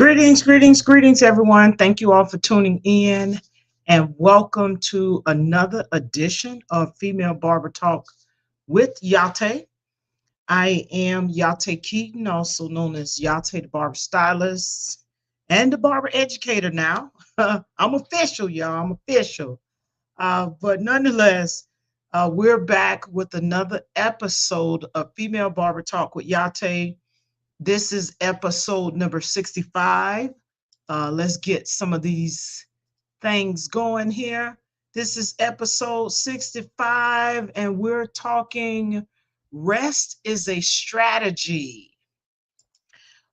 Greetings, everyone. Thank you all for tuning in and welcome to another edition of Female Barber Talk with Yah-Tay. I am Yah-Tay Keaton, also known as Yah-Tay the Barber Stylist and the Barber Educator now. I'm official, y'all. I'm official. But nonetheless, we're back with another episode of Female Barber Talk with Yah-Tay. This is episode number 65. Let's get some of these things going here. This is episode 65, and we're talking rest is a strategy.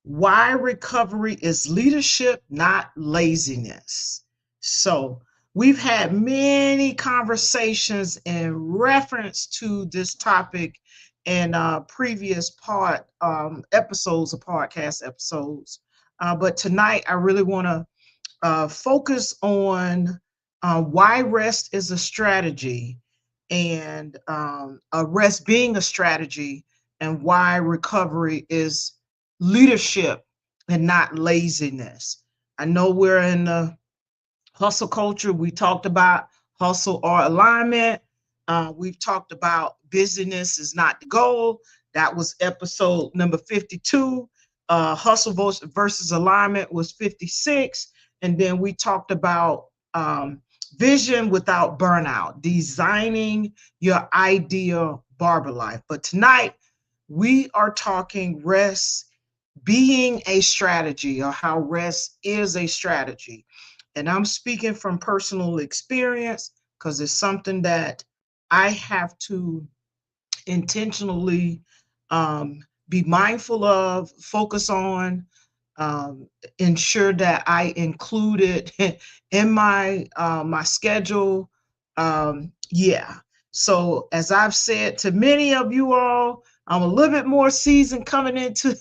Why recovery is leadership, not laziness. So, we've had many conversations in reference to this topic in previous episodes of podcast episodes. But tonight, I really want to focus on why rest is a strategy and rest being a strategy and why recovery is leadership and not laziness. I know we're in the hustle culture. We talked about hustle or alignment. We've talked about busyness is not the goal. That was episode number 52. Hustle versus alignment was 56. And then we talked about vision without burnout, designing your ideal barber life. But tonight, we are talking rest being a strategy, or how rest is a strategy. And I'm speaking from personal experience because it's something that I have to intentionally be mindful of, focus on, ensure that I include it in my schedule. Yeah. So as I've said to many of you all, I'm a little bit more seasoned coming into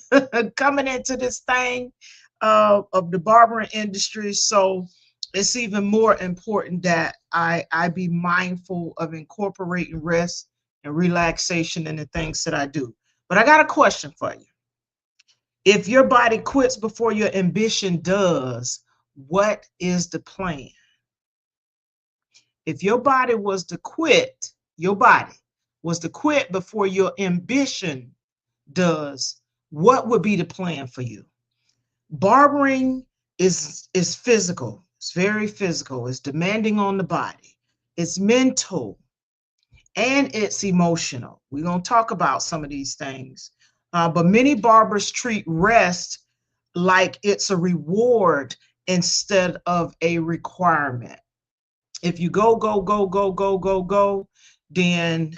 coming into this thing of the barbering industry. So it's even more important that I be mindful of incorporating rest and relaxation in the things that I do. But I got a question for you. If your body quits before your ambition does, what is the plan? If your body was to quit, your body was to quit before your ambition does, what would be the plan for you? Barbering is physical. It's very physical. It's demanding on the body. It's mental and it's emotional. We're going to talk about some of these things. But many barbers treat rest like it's a reward instead of a requirement. If you go, then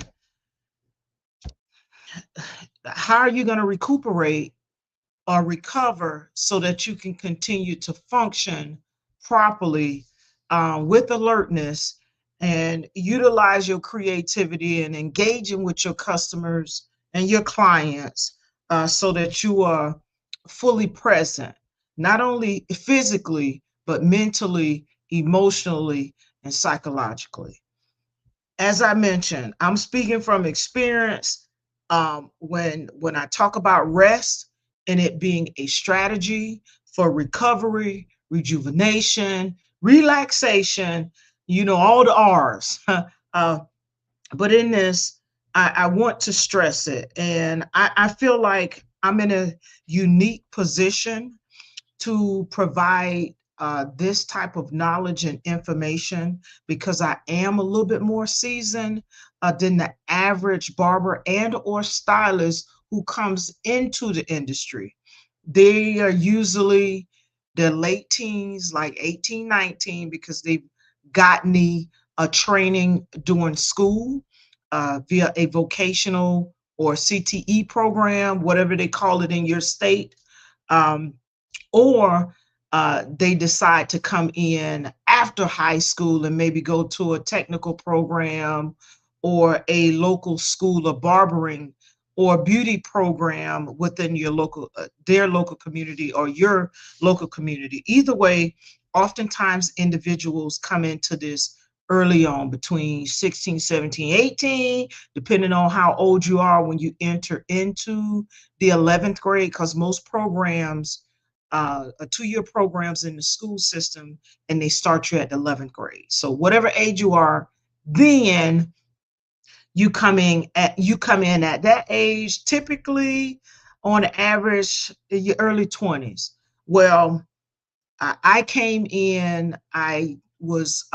how are you going to recuperate or recover so that you can continue to function properly with alertness and utilize your creativity and engaging with your customers and your clients so that you are fully present, not only physically, but mentally, emotionally, and psychologically. As I mentioned, I'm speaking from experience. When I talk about rest and it being a strategy for recovery, rejuvenation, relaxation, all the R's. But in this, I want to stress it. And I feel like I'm in a unique position to provide this type of knowledge and information because I am a little bit more seasoned than the average barber and or stylist who comes into the industry. They are usually their late teens, like 18, 19, because they've gotten the training during school via a vocational or CTE program, whatever they call it in your state. Or they decide to come in after high school and maybe go to a technical program or a local school of barbering or beauty program within your local, their local community or your local community. Either way, oftentimes individuals come into this early on between 16, 17, 18, depending on how old you are when you enter into the 11th grade, because most programs 2-year programs in the school system, and they start you at the 11th grade. So whatever age you are, then you come in at that age, typically on average in your early 20s. Well, I came in, I was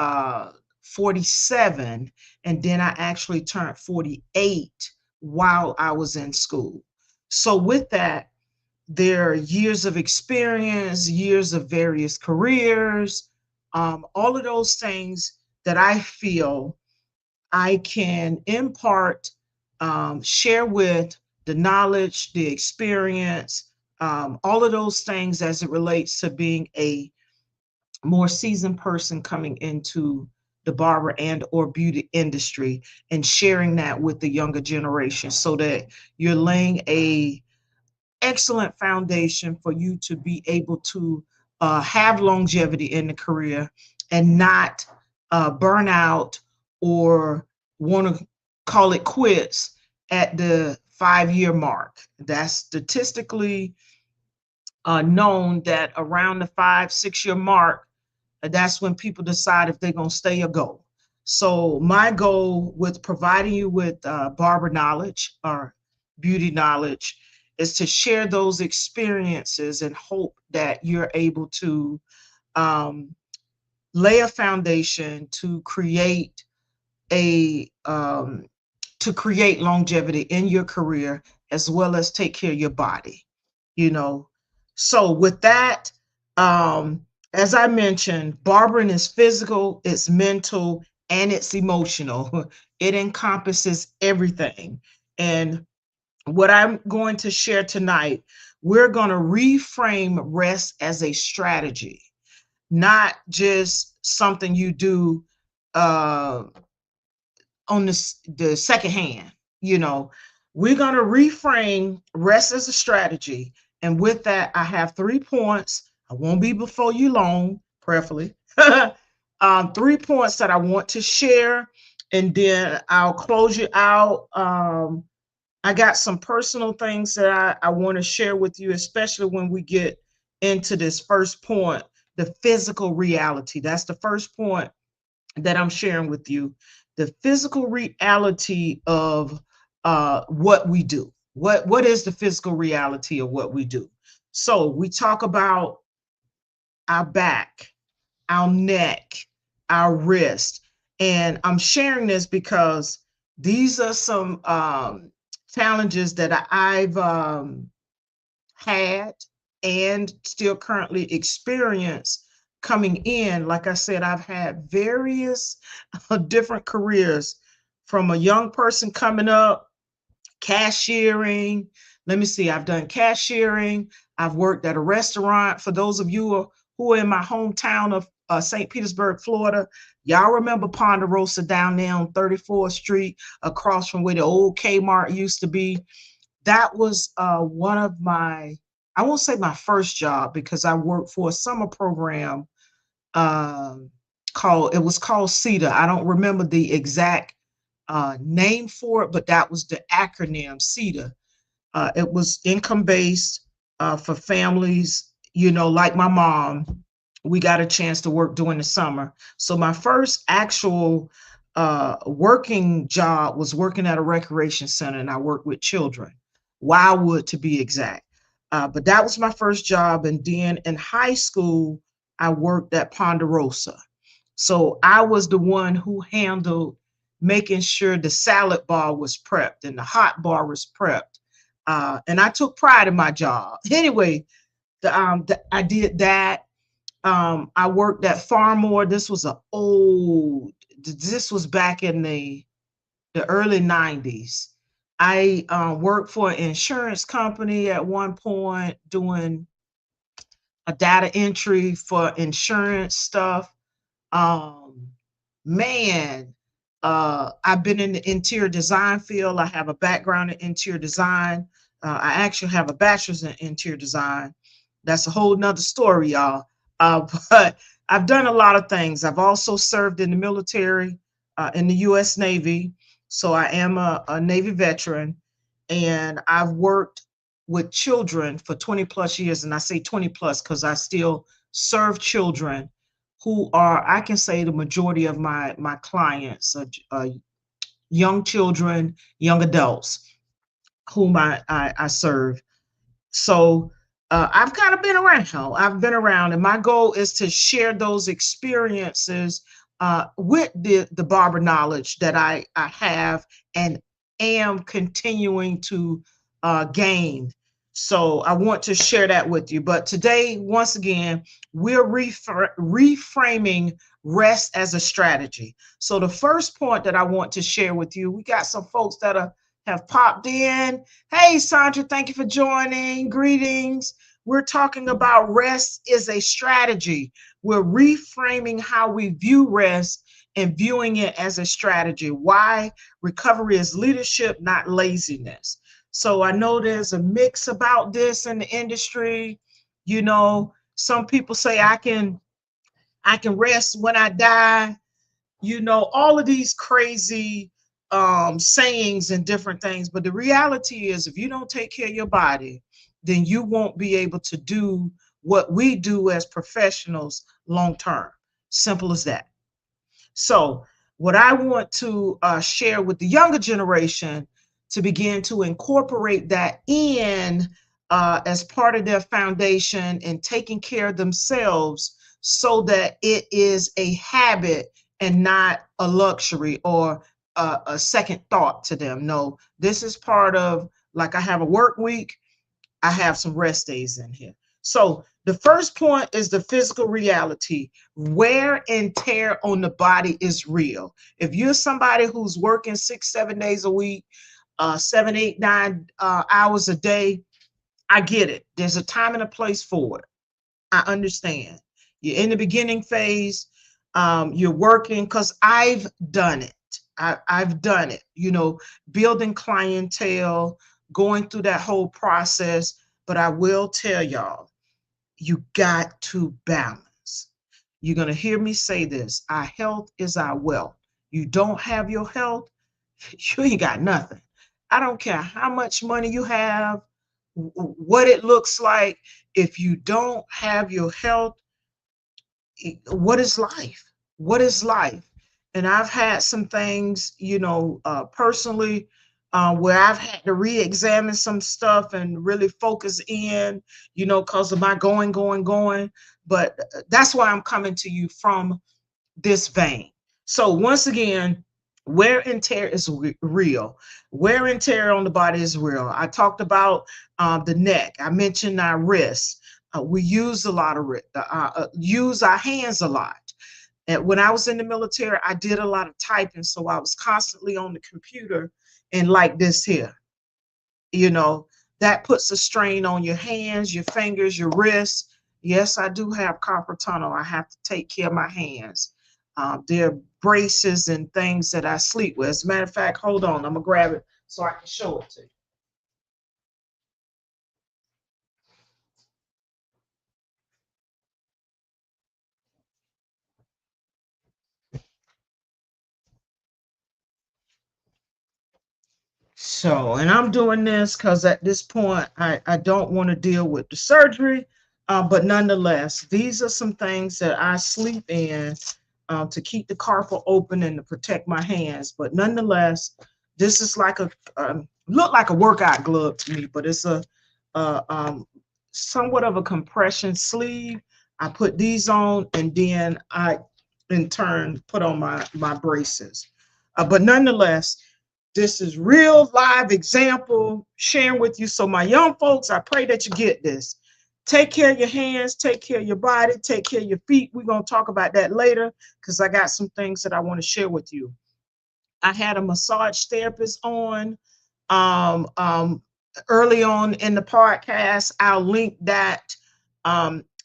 47, and then I actually turned 48 while I was in school. So with that, there are years of experience, years of various careers, all of those things that I feel I can impart, share with the knowledge, the experience, all of those things as it relates to being a more seasoned person coming into the barber and or beauty industry, and sharing that with the younger generation so that you're laying a excellent foundation for you to be able to have longevity in the career and not burn out or want to call it quits at the 5-year mark. That's statistically known that around the 5, 6 year mark, that's when people decide if they're going to stay or go. So my goal with providing you with barber knowledge or beauty knowledge is to share those experiences and hope that you're able to um, lay a foundation a um, to create longevity in your career, as well as take care of your body, you know. So with that, um, as I mentioned, barbering is physical, it's mental, and it's emotional. It encompasses everything. And what I'm going to share tonight, we're going to reframe rest as a strategy, not just something you do uh, on the second hand. You know, we're going to reframe rest as a strategy. And with that, I have 3 points. I won't be before you long, prayerfully. 3 points that I want to share, and then I'll close you out. I got some personal things that I want to share with you, especially when we get into this first point, the physical reality. That's the first point that I'm sharing with you, the physical reality of what we do. What is the physical reality of what we do? So we talk about our back, our neck, our wrist, and I'm sharing this because these are some challenges that I've had and still currently experience coming in. Like I said, I've had various different careers, from a young person coming up, cashiering. Let me see, I've done cashiering. I've worked at a restaurant. For those of you who are in my hometown of St. Petersburg, Florida, y'all remember Ponderosa down there on 34th Street, across from where the old Kmart used to be. That was one of my, I won't say my first job, because I worked for a summer program um, it was called CETA. I don't remember the exact name for it, but that was the acronym CETA. It was income based for families, like my mom. We got a chance to work during the summer. So my first actual working job was working at a recreation center, and I worked with children, Wildwood to be exact. But that was my first job. And then in high school, I worked at Ponderosa. So I was the one who handled making sure the salad bar was prepped and the hot bar was prepped. And I took pride in my job. Anyway, I did that. I worked at Farmore. This was back in the early 90s. I worked for an insurance company at one point, doing a data entry for insurance stuff. Um, Man, I've been in the interior design field. I have a background in interior design. I actually have a bachelor's in interior design. That's a whole nother story, y'all. But I've done a lot of things. I've also served in the military, in the U.S. Navy. So I am a Navy veteran, and I've worked with children for 20 plus years, and I say 20 plus because I still serve children who are, I can say the majority of my clients are young children, young adults whom I serve. So I've kind of been around. I've been around, and my goal is to share those experiences with the barber knowledge that I have and am continuing to gain. So I want to share that with you. But today, once again, we're reframing rest as a strategy. So the first point that I want to share with you, we got some folks that have popped in. Hey, Sandra, thank you for joining. Greetings. We're talking about rest is a strategy. We're reframing how we view rest and viewing it as a strategy. Why recovery is leadership, not laziness. So I know there's a mix about this in the industry. You know, some people say I can rest when I die. You know, all of these crazy sayings and different things. But the reality is, if you don't take care of your body, then you won't be able to do what we do as professionals long term. Simple as that. So, what I want to share with the younger generation to begin to incorporate that in as part of their foundation and taking care of themselves so that it is a habit and not a luxury or a second thought to them. No, this is part of, like, I have a work week, I have some rest days in here. So the first point is the physical reality. Wear and tear on the body is real. If you're somebody who's working 6, 7 days a week, 7, 8, 9 hours a day, I get it. There's a time and a place for it. I understand. You're in the beginning phase. You're working, because I've done it. I've done it, building clientele, going through that whole process. But I will tell y'all, you got to balance. You're going to hear me say this. Our health is our wealth. You don't have your health, you ain't got nothing. I don't care how much money you have, what it looks like. If you don't have your health, what is life? What is life? And I've had some things, personally, where I've had to re-examine some stuff and really focus in, because of my going. But that's why I'm coming to you from this vein. So once again, wear and tear is real. Wear and tear on the body is real. I talked about the neck. I mentioned our wrists. We use a lot of use our hands a lot. And when I was in the military, I did a lot of typing, so I was constantly on the computer, and like this here, you know, that puts a strain on your hands, your fingers, your wrists. Yes, I do have carpal tunnel. I have to take care of my hands. There are braces and things that I sleep with. As a matter of fact, hold on, I'm gonna grab it so I can show it to you. So, and I'm doing this because at this point, I don't want to deal with the surgery, but nonetheless, these are some things that I sleep in to keep the carpal open and to protect my hands. But nonetheless, this is like look like a workout glove to me, but it's a somewhat of a compression sleeve. I put these on, and then I, in turn, put on my braces. But nonetheless, this is real live example sharing with you. So my young folks, I pray that you get this. Take care of your hands, take care of your body, take care of your feet. We're going to talk about that later because I got some things that I want to share with you. I had a massage therapist on um, um, early on in the podcast. I'll link that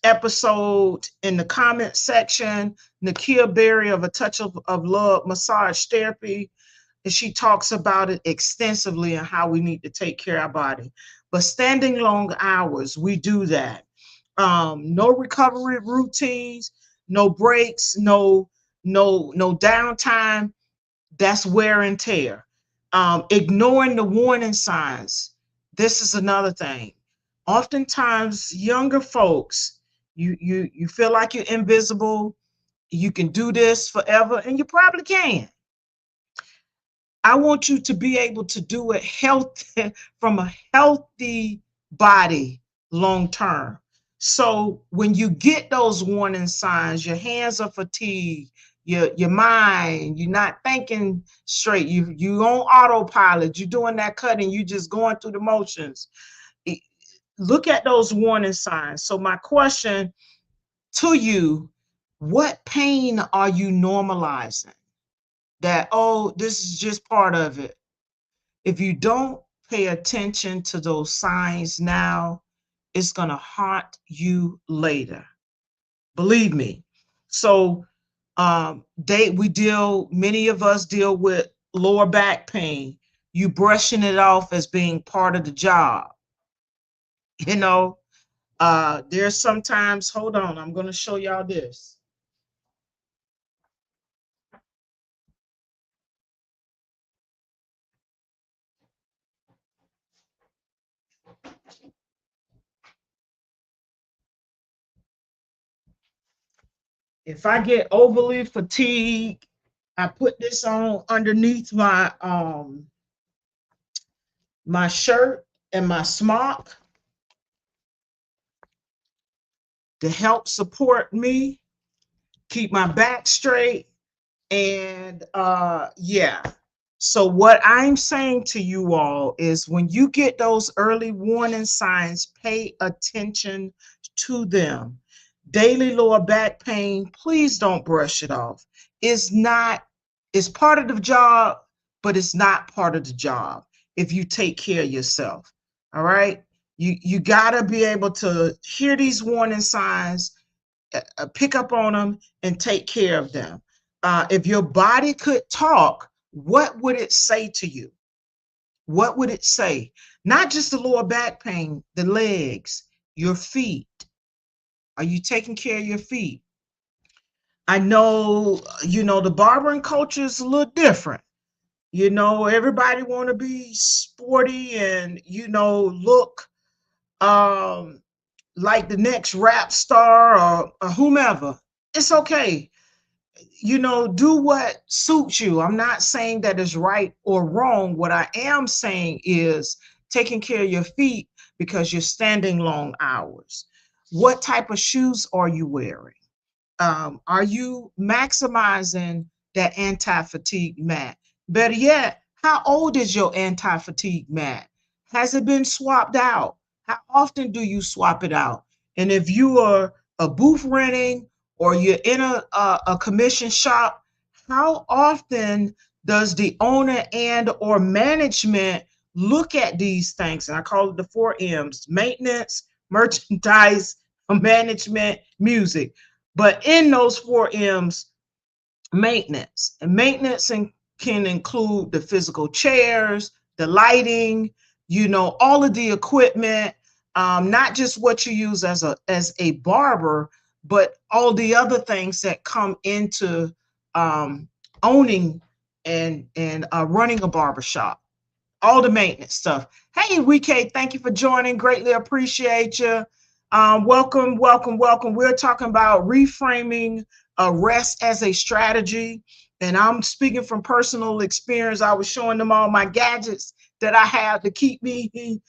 episode in the comment section. Nakia Berry of A Touch of Love Massage Therapy, and she talks about it extensively and how we need to take care of our body. But standing long hours, we do that. No recovery routines, no breaks, no downtime. That's wear and tear. Ignoring the warning signs. this is another thing. Oftentimes, younger folks, you feel like you're invisible. You can do this forever, and you probably can. I want you to be able to do it healthy from a healthy body long term. So when you get those warning signs, your hands are fatigued, your mind, you're not thinking straight, you on autopilot, you're doing that cutting, you just going through the motions. Look at those warning signs. So my question to you, what pain are you normalizing? That, oh, this is just part of it. If you don't pay attention to those signs now, it's going to haunt you later. Believe me. So many of us deal with lower back pain. You brushing it off as being part of the job. You know, there's sometimes, hold on, I'm going to show y'all this. If I get overly fatigued, I put this on underneath my shirt and my smock to help support me, keep my back straight. And yeah. So what I'm saying to you all is when you get those early warning signs, pay attention to them. Daily lower back pain, please don't brush it off. It's not, it's part of the job, but it's not part of the job if you take care of yourself. All right. You gotta be able to hear these warning signs, pick up on them, and take care of them. If your body could talk, what would it say to you? What would it say? Not just the lower back pain, the legs, your feet. Are you taking care of your feet? I know, the barbering culture is a little different. Everybody want to be sporty and, look um, like the next rap star or whomever. It's okay. Do what suits you. I'm not saying that is right or wrong. What I am saying is taking care of your feet because you're standing long hours. What type of shoes are you wearing? Are you maximizing that anti-fatigue mat? Better yet, how old is your anti-fatigue mat? Has it been swapped out? How often do you swap it out? And if you are a booth renting or you're in a commission shop, how often does the owner and or management look at these things? And I call it the 4 M's: maintenance, merchandise, management, music. But in those 4 M's, maintenance. And maintenance can include the physical chairs, the lighting, all of the equipment, not just what you use as a barber, but all the other things that come into owning and running a barbershop, all the maintenance stuff. Hey, WK, thank you for joining. Greatly appreciate you. Welcome, welcome, welcome. We're talking about reframing rest as a strategy. And I'm speaking from personal experience. I was showing them all my gadgets that I have to keep me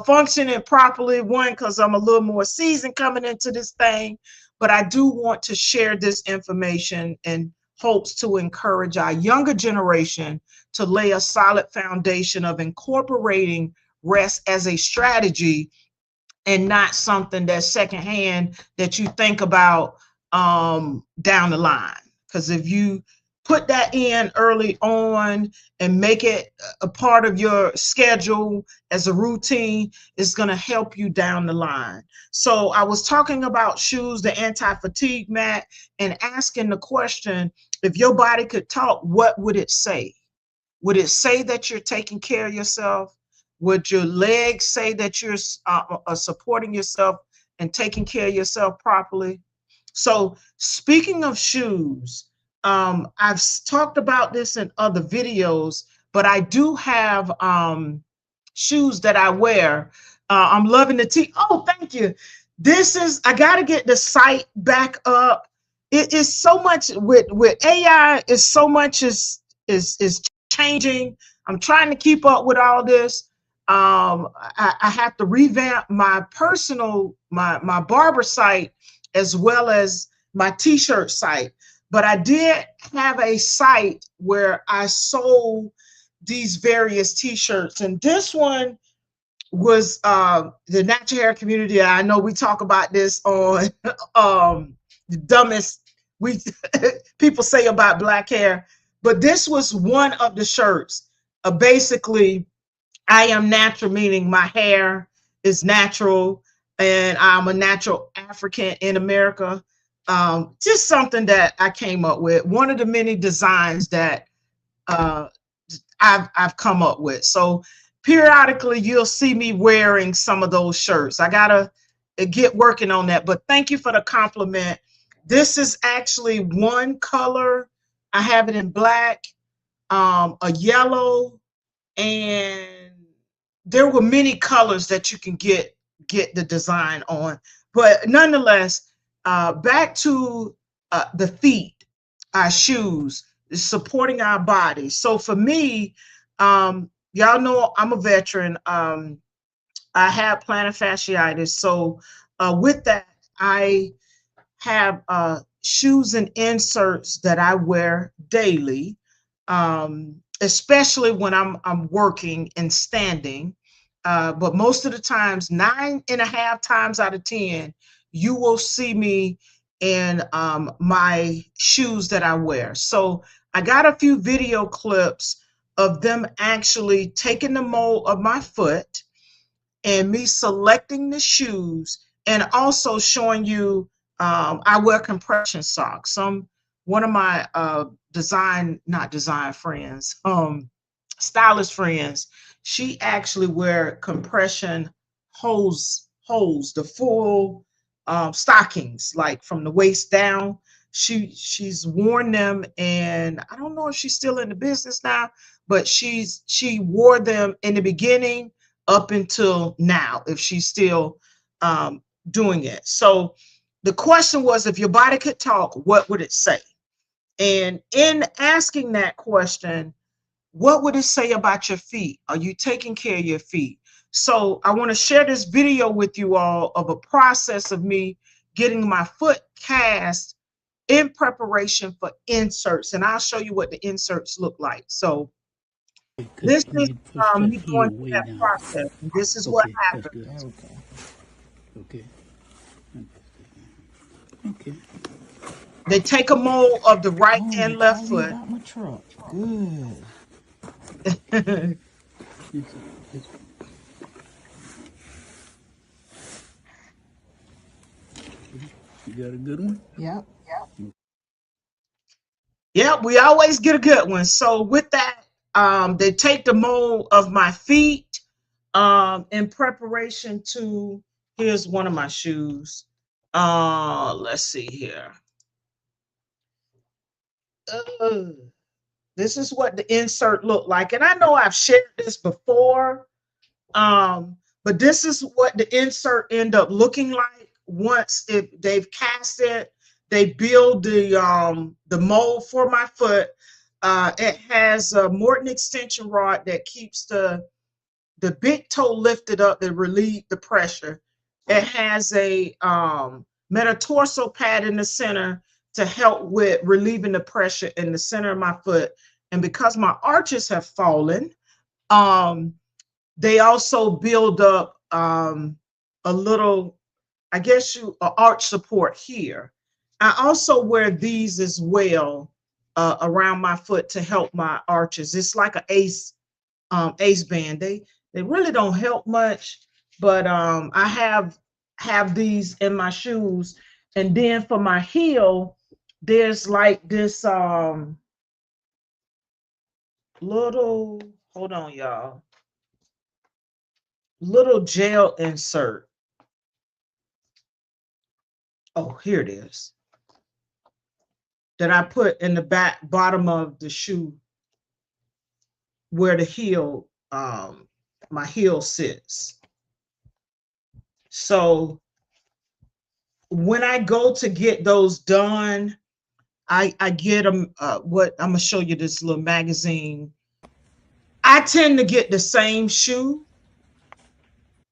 functioning properly. One, because I'm a little more seasoned coming into this thing, but I do want to share this information in hopes to encourage our younger generation to lay a solid foundation of incorporating rest as a strategy and not something that's secondhand that you think about down the line. Because if you put that in early on and make it a part of your schedule as a routine, it's going to help you down the line. So I was talking about shoes, the anti-fatigue mat, and asking the question, if your body could talk, what would it say? Would it say that you're taking care of yourself? Would your legs say that you're supporting yourself and taking care of yourself properly? So speaking of shoes, I've talked about this in other videos, but I do have shoes that I wear. I'm loving the tee. Oh, thank you. This is, I got to get the site back up. It is so much with AI. Is so much is changing. I'm trying to keep up with all this. I have to revamp my personal my barber site as well as my t-shirt site. But I did have a site where I sold these various t-shirts, and this one was the natural hair community. I know we talk about this on the dumbest we people say about black hair, but this was one of the shirts. Basically, I am natural, meaning my hair is natural, and I'm a natural African in America. Just something that I came up with. One of the many designs that uh, I've come up with. So periodically you'll see me wearing some of those shirts. I gotta get working on that. But thank you for the compliment. This is actually one color. I have it in black, a yellow, and there were many colors that you can get the design on. But nonetheless, back to the feet, our shoes, supporting our bodies. So for me, y'all know I'm a veteran. I have plantar fasciitis. So with that, I have shoes and inserts that I wear daily, especially when I'm working and standing. But most of the times, 9.5 times out of 10, you will see me in my shoes that I wear. So I got a few video clips of them actually taking the mold of my foot and me selecting the shoes, and also showing you I wear compression socks. One of my not design friends, stylist friends, she actually wear compression holes, the full stockings, like from the waist down. She's worn them, and I don't know if she's still in the business now, but she wore them in the beginning up until now, if she's still doing it. So the question was, if your body could talk, what would it say? And in asking that question, what would it say about your feet? Are you taking care of your feet? So I want to share this video with you all of a process of me getting my foot cast in preparation for inserts. And I'll show you what the inserts look like. So Because this I is need to push that me going heel through way that down. process. And this is what Okay, that's happens. good. Okay. Okay. Okay. They take a mold of the right Oh, you and left calling me foot. about my truck? Good. It's, it's, you got a good one? Yep. Yep, we always get a good one. So with that, they take the mold of my feet in preparation to, here's one of my shoes. Let's see here. Uh, this is what the insert looked like. And I know I've shared this before, but this is what the insert end up looking like once they've cast it. They build the mold for my foot. It has a Morton extension rod that keeps the big toe lifted up to relieve the pressure. It has a metatarsal pad in the center to help with relieving the pressure in the center of my foot. And because my arches have fallen, um, they also build up a little, I guess arch support here. I also wear these as well around my foot to help my arches. It's like an ace band. They really don't help much, but I have these in my shoes. And then for my heel, there's like this little, hold on, y'all, little gel insert. Oh, here it is. That I put in the bottom of the shoe where the heel my heel sits. So when I go to get those done, I get them. What I'm gonna show you this little magazine. I tend to get the same shoe.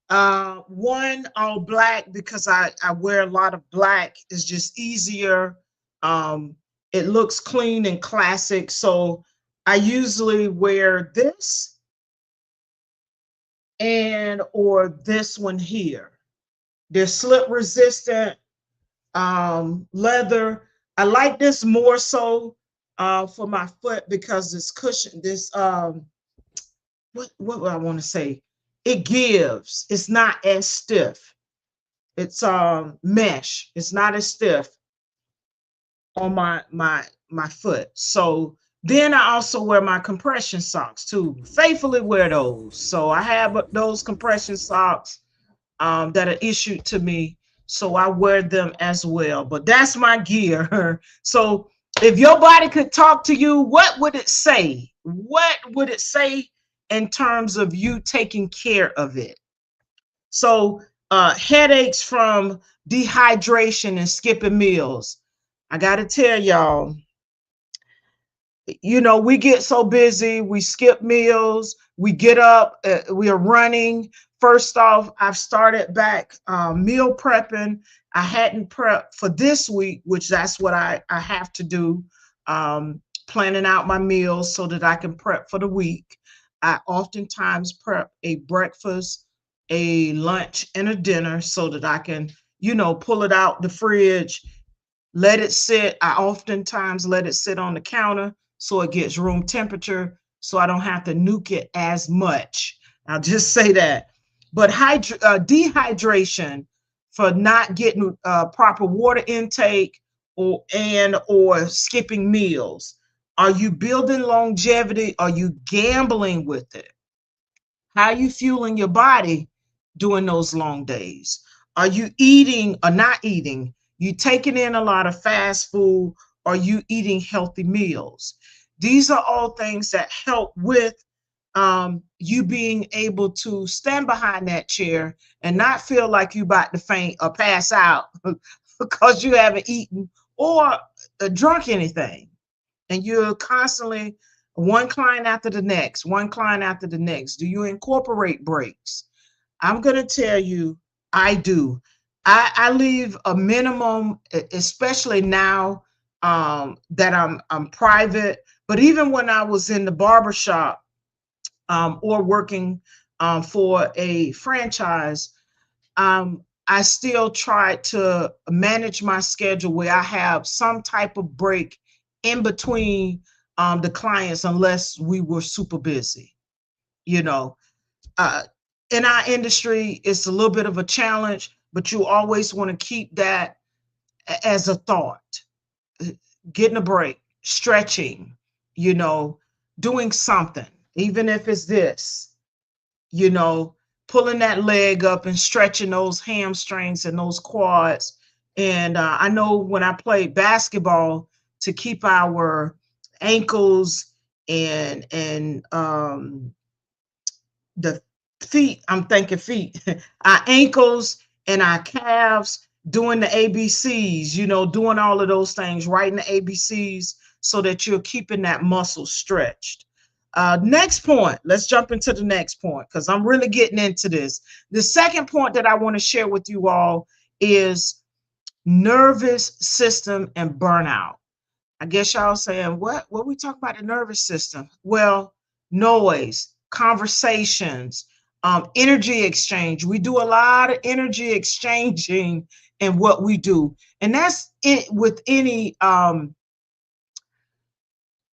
One all black because I wear a lot of black. It's just easier. Um, it looks clean and classic. So I usually wear this and or this one here. They're slip resistant, leather. I like this more so for my foot because this cushion, this what would I want to say? It gives. It's not as stiff. It's mesh. It's not as stiff on my foot. So then I also wear my compression socks too. Faithfully wear those. So I have those compression socks that are issued to me. So I wear them as well. But that's my gear. So if your body could talk to you, what would it say? What would it say in terms of you taking care of it? So headaches from dehydration and skipping meals. I got to tell y'all, you know, we get so busy, we skip meals, we get up, we are running. First off, I've started back meal prepping. I hadn't prepped for this week, which that's what I have to do, planning out my meals so that I can prep for the week. I oftentimes prep a breakfast, a lunch, and a dinner so that I can, you know, pull it out the fridge, let it sit. I oftentimes let it sit on the counter so it gets room temperature so I don't have to nuke it as much. I'll just say that. But dehydration for not getting proper water intake or skipping meals. Are you building longevity? Are you gambling with it? How are you fueling your body during those long days? Are you eating or not eating? You taking in a lot of fast food? Are you eating healthy meals? These are all things that help with you being able to stand behind that chair and not feel like you about to faint or pass out because you haven't eaten or drunk anything. And you're constantly one client after the next, one client after the next. Do you incorporate breaks? I'm going to tell you, I do. I leave a minimum, especially now that I'm private. But even when I was in the barber shop or working for a franchise, I still try to manage my schedule where I have some type of break in between the clients, unless we were super busy. You know, uh, in our industry, it's a little bit of a challenge, but you always want to keep that as a thought. Getting a break, stretching, you know, doing something, even if it's this, you know, pulling that leg up and stretching those hamstrings and those quads. And I know when I played basketball, to keep our ankles and the feet, I'm thinking feet, our ankles and our calves, doing the ABCs, you know, doing all of those things, writing the ABCs so that you're keeping that muscle stretched. Next point, let's jump into the next point because I'm really getting into this. The second point that I want to share with you all is nervous system and burnout. I guess y'all saying, what we talk about the nervous system? Well, noise, conversations, energy exchange. We do a lot of energy exchanging in what we do. And that's it with any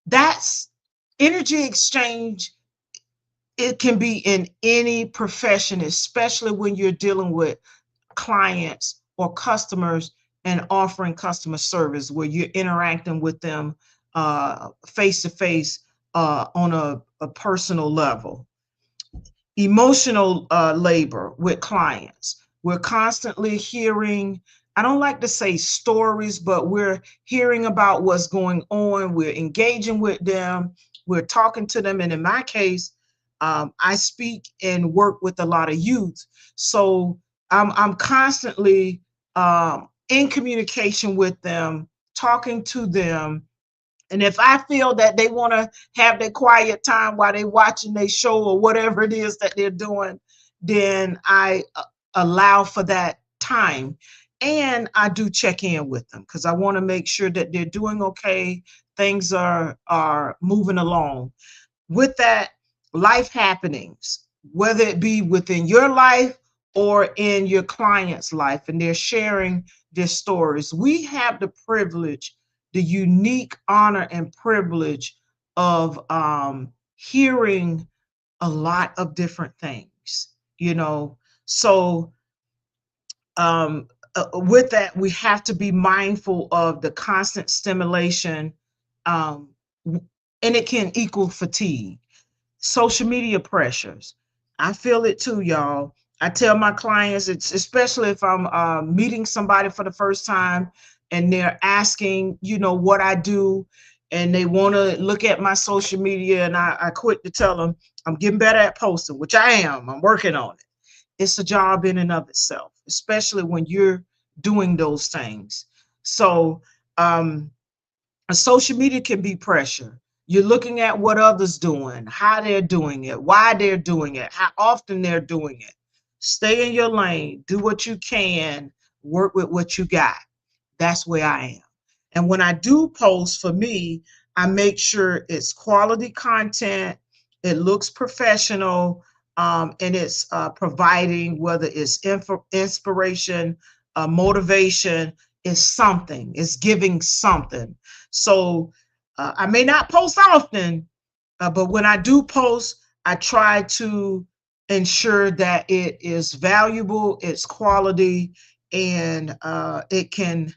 that's energy exchange. It can be in any profession, especially when you're dealing with clients or customers and offering customer service where you're interacting with them face to face on a personal level. Emotional labor with clients. We're constantly hearing, I don't like to say stories, but we're hearing about what's going on. We're engaging with them. We're talking to them. And in my case, I speak and work with a lot of youth, so I'm constantly in communication with them, talking to them. And if I feel that they want to have their quiet time while they're watching their show or whatever it is that they're doing, then I allow for that time. And I do check in with them because I want to make sure that they're doing okay. Things are moving along. With that, life happenings, whether it be within your life or in your client's life, and they're sharing their stories. We have the privilege, the unique honor and privilege of hearing a lot of different things, you know. So with that, we have to be mindful of the constant stimulation, um, and it can equal fatigue. Social media pressures. I feel it too, y'all. I tell my clients, it's especially if I'm meeting somebody for the first time and they're asking, you know, what I do, and they want to look at my social media, and I quit to tell them I'm getting better at posting, which I am. I'm working on it. It's a job in and of itself, especially when you're doing those things. So, social media can be pressure. You're looking at what others doing, how they're doing it, why they're doing it, how often they're doing it. Stay in your lane, do what you can, work with what you got. That's where I am. And when I do post, for me, I make sure it's quality content, it looks professional, and it's providing, whether it's inspiration, motivation, is something, it's giving something. So I may not post often, but when I do post, I try to ensure that it is valuable, it's quality, and it can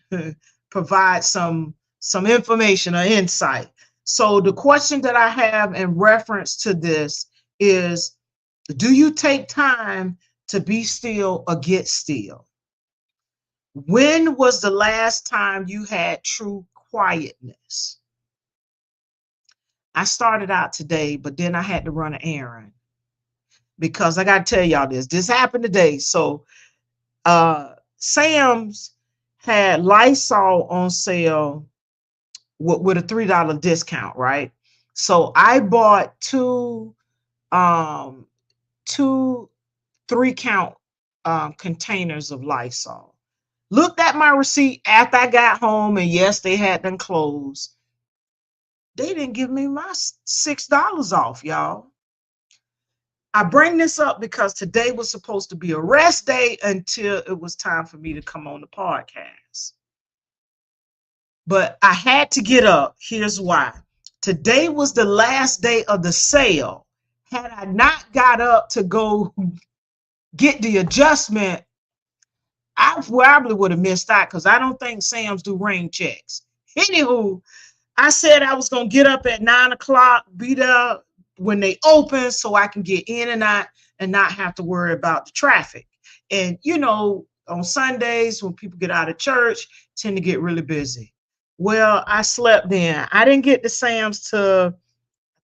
provide some information or insight. So the question that I have in reference to this is, do you take time to be still or get still? When was the last time you had true quietness? I started out today, but then I had to run an errand because I got to tell y'all this. This happened today. So Sam's had Lysol on sale with a $3 discount, right? So I bought um, two 3-count containers of Lysol. Looked at my receipt after I got home, and yes, they had them closed. They didn't give me my $6 off, y'all. I bring this up because today was supposed to be a rest day until it was time for me to come on the podcast. But I had to get up. Here's why. Today was the last day of the sale. Had I not got up to go get the adjustment, I probably would have missed out because I don't think Sam's do rain checks. Anywho, I said I was going to get up at 9 o'clock, be there when they open so I can get in and out and not have to worry about the traffic. And, you know, on Sundays when people get out of church, tend to get really busy. Well, I slept in. I didn't get to Sam's till, I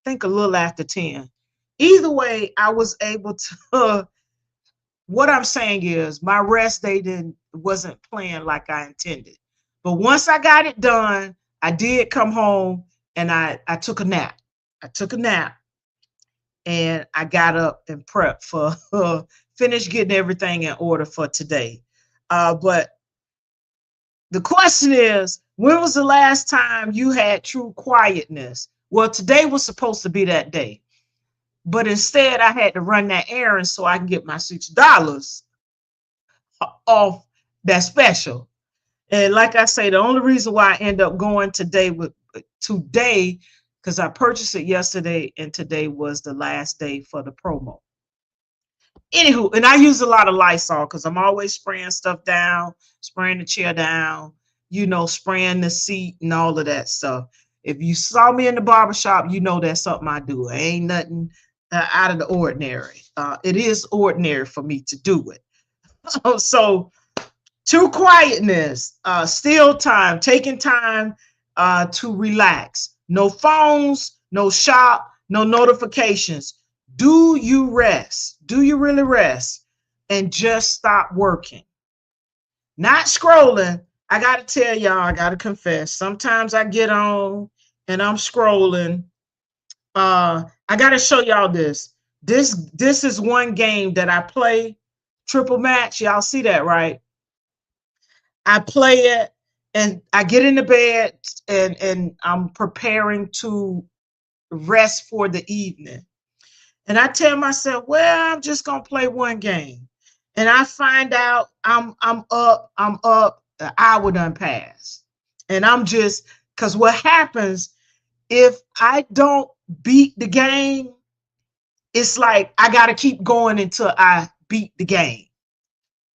think, a little after 10. Either way, I was able to, what I'm saying is my rest day wasn't playing like I intended. But once I got it done, I did come home and I took a nap. I took a nap and I got up and prepped for finish getting everything in order for today. But the question is, when was the last time you had true quietness? Well, today was supposed to be that day, but instead I had to run that errand so I can get my $6 off that special. And like I say, the only reason why I end up going today because I purchased it yesterday and today was the last day for the promo. Anywho, and I use a lot of Lysol because I'm always spraying stuff down, spraying the chair down, you know, spraying the seat and all of that stuff. If you saw me in the barbershop, you know that's something I do. It ain't nothing out of the ordinary. It is ordinary for me to do it. So true quietness, still time, taking time to relax. No phones, no shop, no notifications. Do you rest? Do you really rest and just stop working? Not scrolling. I got to tell y'all, I got to confess. Sometimes I get on and I'm scrolling. I got to show y'all this. This is one game that I play, triple match. Y'all see that, right? I play it and I get in the bed and I'm preparing to rest for the evening. And I tell myself, well, I'm just gonna play one game. And I find out I'm up, an hour done passed. And I'm just, because what happens if I don't beat the game, it's like I gotta keep going until I beat the game,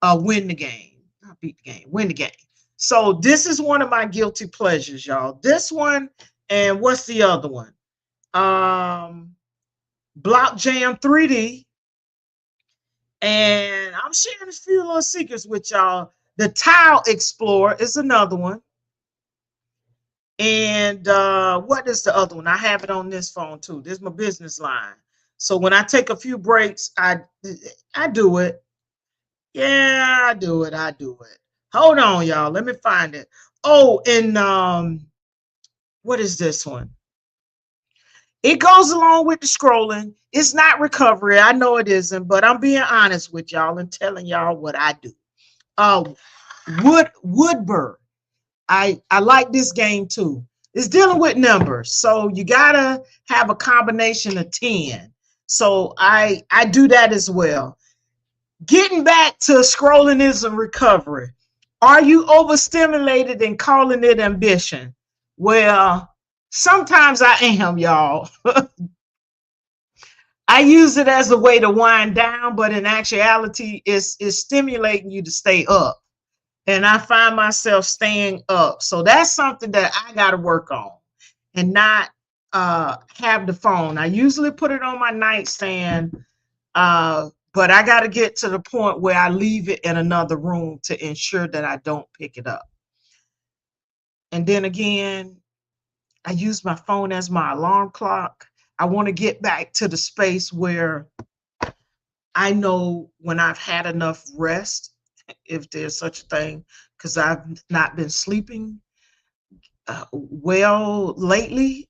win the game. Not beat the game, win the game. So this is one of my guilty pleasures, y'all. This one, and what's the other one? Block Jam 3D. And I'm sharing a few little secrets with y'all. The Tile Explorer is another one. And what is the other one? I have it on this phone too. This is my business line. So when I take a few breaks, I do it. Yeah, I do it. I do it. Hold on, y'all. Let me find it. Oh, and what is this one? It goes along with the scrolling. It's not recovery. I know it isn't, but I'm being honest with y'all and telling y'all what I do. Woodbird. I like this game too. It's dealing with numbers, so you gotta have a combination of 10. So I do that as well. Getting back to scrolling isn't recovery. Are you overstimulated and calling it ambition? Well, sometimes I am, y'all. I use it as a way to wind down, but in actuality, it's stimulating you to stay up. And I find myself staying up. So that's something that I got to work on and not have the phone. I usually put it on my nightstand, but I got to get to the point where I leave it in another room to ensure that I don't pick it up. And then again, I use my phone as my alarm clock. I want to get back to the space where I know when I've had enough rest, if there's such a thing, because I've not been sleeping well lately,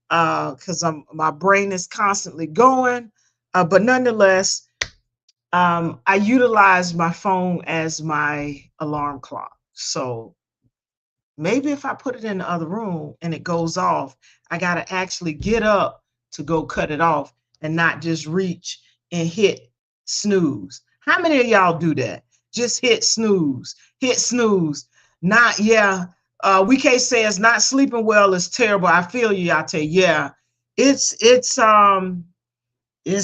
because my brain is constantly going. But nonetheless, I utilize my phone as my alarm clock. So maybe if I put it in the other room and it goes off, I got to actually get up to go cut it off and not just reach and hit snooze. How many of y'all do that? Just hit snooze, hit snooze. Not, yeah. WK says not sleeping well is terrible. I feel you, Yah-Tay. Yeah, it's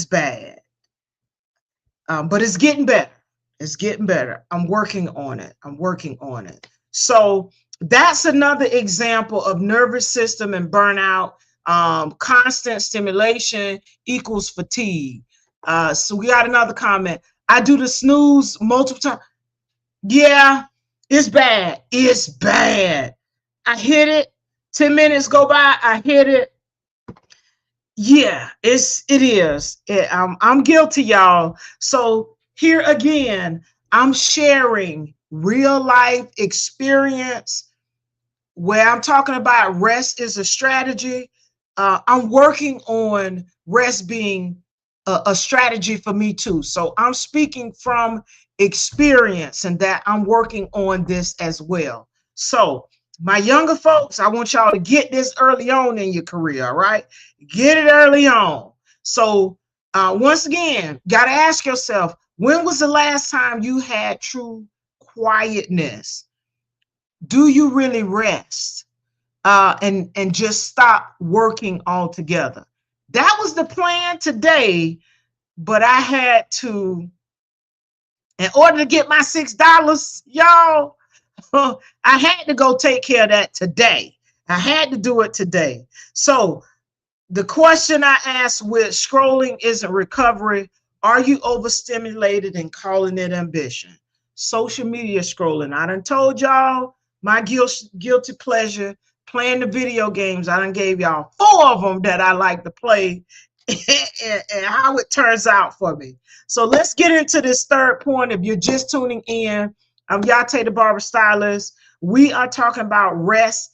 bad. But it's getting better. It's getting better. I'm working on it. I'm working on it. So that's another example of nervous system and burnout. Constant stimulation equals fatigue. So we got another comment. I do the snooze multiple times. Yeah, it's bad. It's bad. I hit it. 10 minutes go by. I hit it. Yeah, it is. I'm guilty, y'all. So here again, I'm sharing real life experience where I'm talking about rest is a strategy. I'm working on rest being a strategy for me too. So I'm speaking from experience and that I'm working on this as well. So my younger folks, I want y'all to get this early on in your career, all right? Get it early on. So once again, got to ask yourself, when was the last time you had true quietness? Do you really rest and just stop working altogether? That was the plan today, but I had to, in order to get my $6, y'all, I had to go take care of that today. I had to do it today. So the question I asked with scrolling isn't recovery. Are you overstimulated and calling it ambition? Social media scrolling. I done told y'all my guilty pleasure, playing the video games. I done gave y'all 4 of them that I like to play. and how it turns out for me. So let's get into this third point. If you're just tuning in, I'm Yah-Tay, the barber stylist. We are talking about rest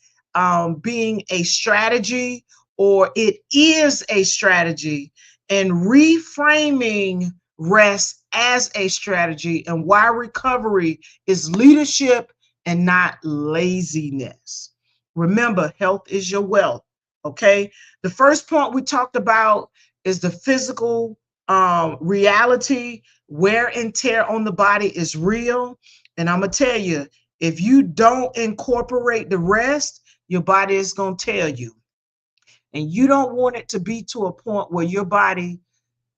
being a strategy, or it is a strategy, and reframing rest as a strategy, and why recovery is leadership and not laziness. Remember, health is your wealth. Okay. The first point we talked about is the physical reality. Wear and tear on the body is real. And I'm going to tell you, if you don't incorporate the rest, your body is going to tell you. And you don't want it to be to a point where your body,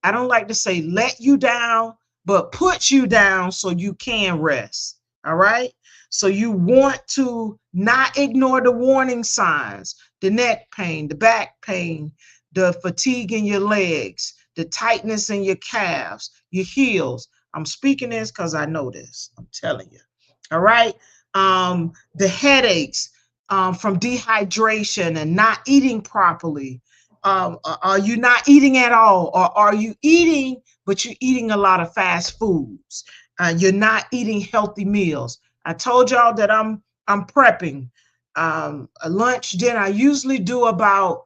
I don't like to say let you down, but put you down so you can rest. All right. So you want to not ignore the warning signs, the neck pain, the back pain, the fatigue in your legs, the tightness in your calves, your heels. I'm speaking this because I know this. I'm telling you. All right. The headaches from dehydration and not eating properly. Are you not eating at all, or are you eating but you're eating a lot of fast foods? You're not eating healthy meals. I told y'all that I'm prepping a lunch, dinner. I usually do about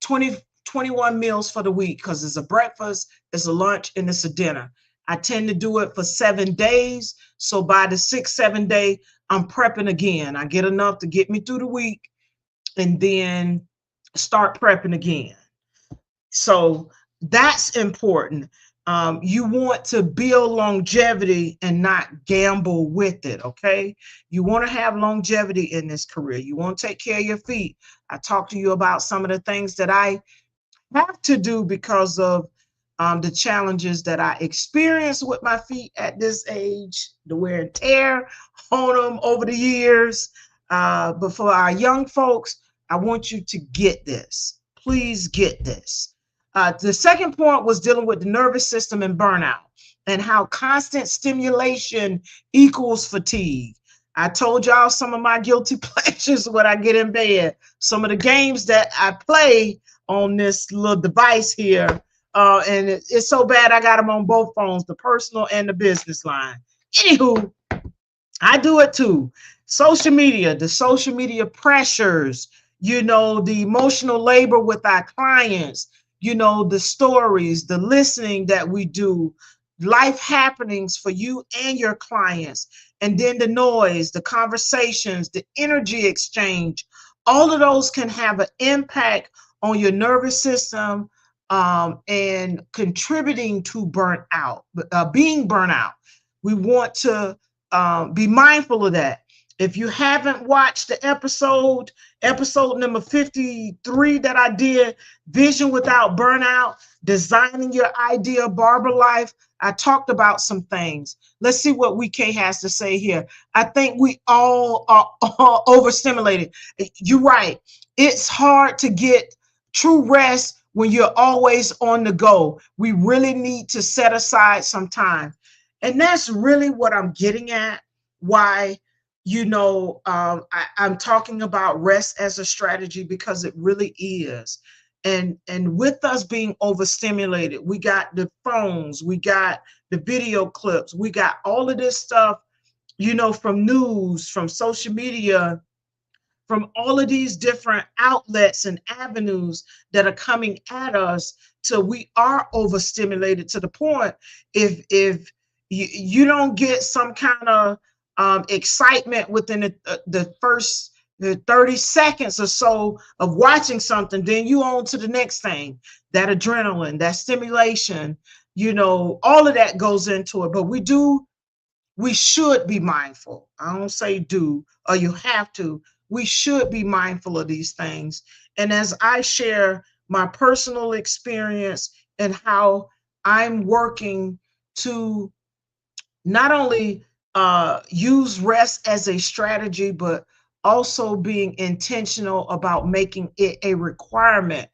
20 21 meals for the week, because it's a breakfast, it's a lunch, and it's a dinner. I tend to do it for 7 days. So by the 6, 7 day, I'm prepping again. I get enough to get me through the week, and then start prepping again. So that's important. You want to build longevity and not gamble with it. Okay. You want to have longevity in this career. You want to take care of your feet. I talked to you about some of the things that I have to do because of the challenges that I experienced with my feet at this age, the wear and tear on them over the years. But for our young folks, I want you to get this. Please get this. The second point was dealing with the nervous system and burnout, and how constant stimulation equals fatigue. I told y'all some of my guilty pleasures when I get in bed, some of the games that I play on this little device here. And it's so bad I got them on both phones, the personal and the business line. Anywho, I do it too. Social media, the social media pressures, the emotional labor with our clients, the stories, the listening that we do, life happenings for you and your clients, and then the noise, the conversations, the energy exchange. All of those can have an impact on your nervous system, and contributing to burnout, being burnout. We want to be mindful of that. If you haven't watched the episode number 53 that I did, Vision Without Burnout, Designing Your Ideal Barber Life, I talked about some things. Let's see what WK has to say here. I think we all are overstimulated. You're right. It's hard to get true rest when you're always on the go. We really need to set aside some time. And that's really what I'm getting at. Why, I'm talking about rest as a strategy, because it really is. And with us being overstimulated, we got the phones, we got the video clips, we got all of this stuff, from news, from social media, from all of these different outlets and avenues that are coming at us, till we are overstimulated to the point, if you don't get some kind of excitement within the first 30 seconds or so of watching something, then you on to the next thing. That adrenaline, that stimulation, all of that goes into it. But we should be mindful. I don't say do, or you have to. We should be mindful of these things. And as I share my personal experience and how I'm working to not only use rest as a strategy, but also being intentional about making it a requirement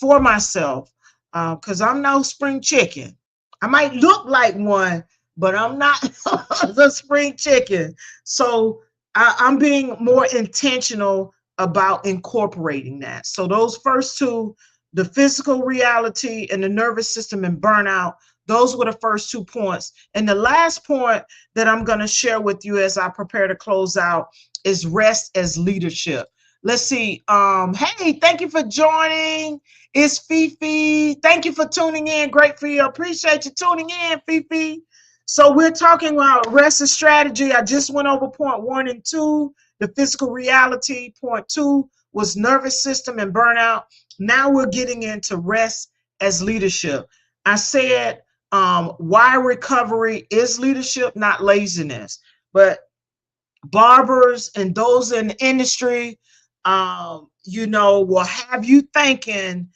for myself, because I'm no spring chicken. I might look like one, but I'm not the spring chicken. So I'm being more intentional about incorporating that. So those first two, the physical reality and the nervous system and burnout. Those were the first 2 points. And the last point that I'm going to share with you as I prepare to close out is rest as leadership. Let's see. Hey, thank you for joining. It's Fifi. Thank you for tuning in. Great for you. Appreciate you tuning in, Fifi. So we're talking about rest as strategy. I just went over point 1 and 2, the physical reality. Point 2 was nervous system and burnout. Now we're getting into rest as leadership. I said why recovery is leadership, not laziness. But barbers and those in the industry, will have you thinking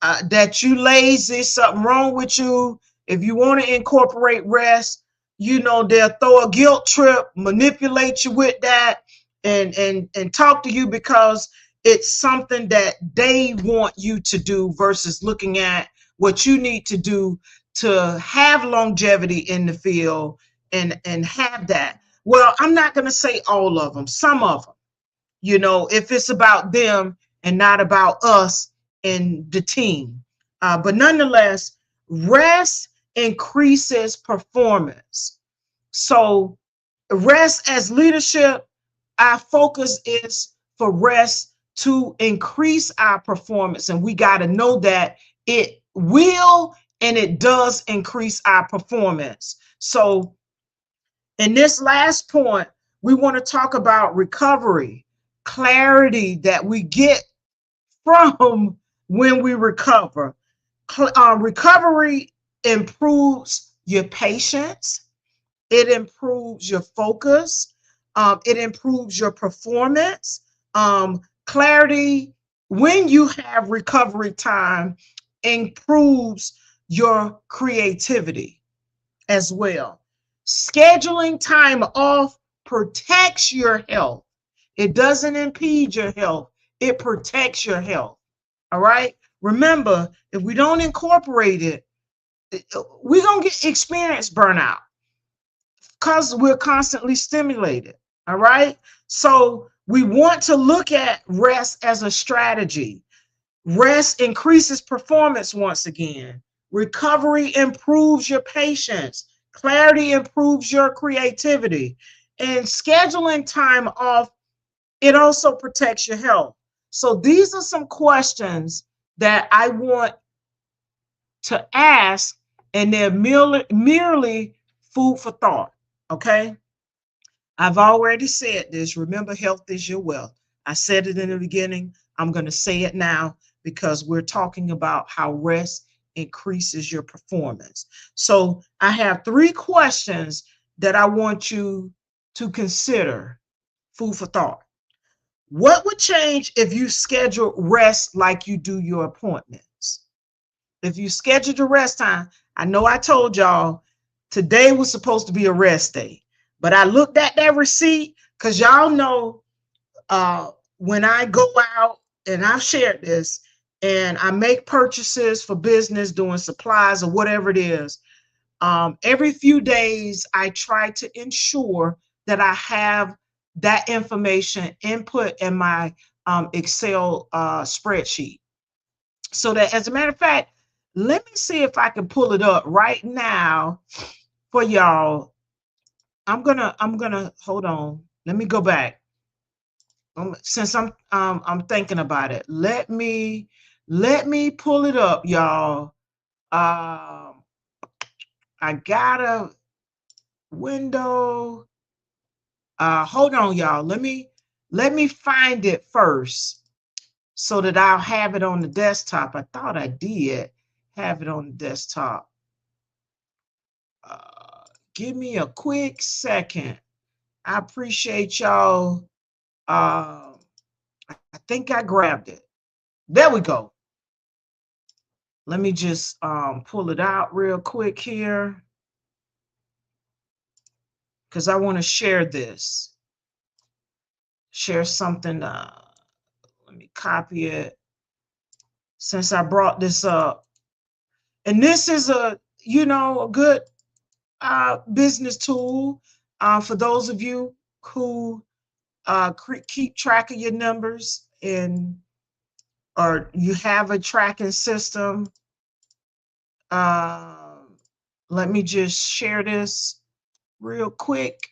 that you lazy, something wrong with you. If you want to incorporate rest, they'll throw a guilt trip, manipulate you with that, and talk to you because it's something that they want you to do versus looking at what you need to do to have longevity in the field and have that. Well, I'm not going to say all of them, some of them, if it's about them and not about us and the team. But nonetheless, rest increases performance. So rest as leadership, our focus is for rest to increase our performance. And we got to know that it will and it does increase our performance. So in this last point, we want to talk about recovery, clarity that we get from when we recover. Recovery improves your patience. It improves your focus. It improves your performance. Clarity, when you have recovery time, improves your creativity as well. Scheduling time off protects your health. It doesn't impede your health. It protects your health. All right. Remember, if we don't incorporate it, we're going to experience burnout because we're constantly stimulated. All right. So we want to look at rest as a strategy. Rest increases performance once again. Recovery improves your patience. Clarity improves your creativity. And scheduling time off, it also protects your health. So these are some questions that I want to ask, and they're merely food for thought. Okay. I've already said this. Remember, health is your wealth. I said it in the beginning. I'm going to say it now because we're talking about how rest increases your performance. So I have 3 questions that I want you to consider. Food for thought. What would change if you schedule rest like you do your appointments? If you scheduled your rest time, I know I told y'all today was supposed to be a rest day, but I looked at that receipt because y'all know when I go out, and I've shared this, and I make purchases for business, doing supplies or whatever it is, every few days I try to ensure that I have that information input in my Excel spreadsheet. So that, as a matter of fact, let me see if I can pull it up right now for y'all. I'm gonna hold on. Let me go back. Since I'm thinking about it, let me pull it up, y'all. I got a window. Hold on, y'all. Let me find it first so that I'll have it on the desktop. I thought I did have it on the desktop. Give me a quick second. I appreciate y'all. I think I grabbed it. There we go. Let me just pull it out real quick here because I want to share this. Share something. Let me copy it since I brought this up. And this is a good business tool for those of you who keep track of your numbers and or you have a tracking system. Let me just share this real quick.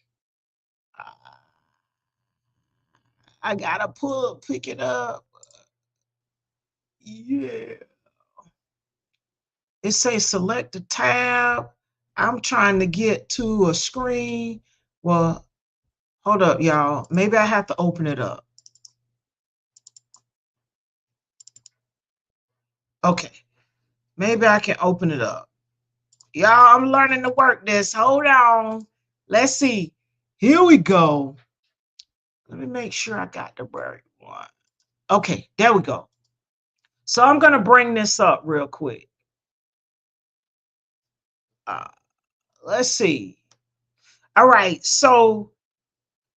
I gotta pick it up. Yeah. It says select a tab. I'm trying to get to a screen. Well, hold up, y'all. Maybe I have to open it up. Okay. Maybe I can open it up. Y'all, I'm learning to work this. Hold on. Let's see. Here we go. Let me make sure I got the right one. Okay, there we go. So I'm going to bring this up real quick. Let's see. All right, so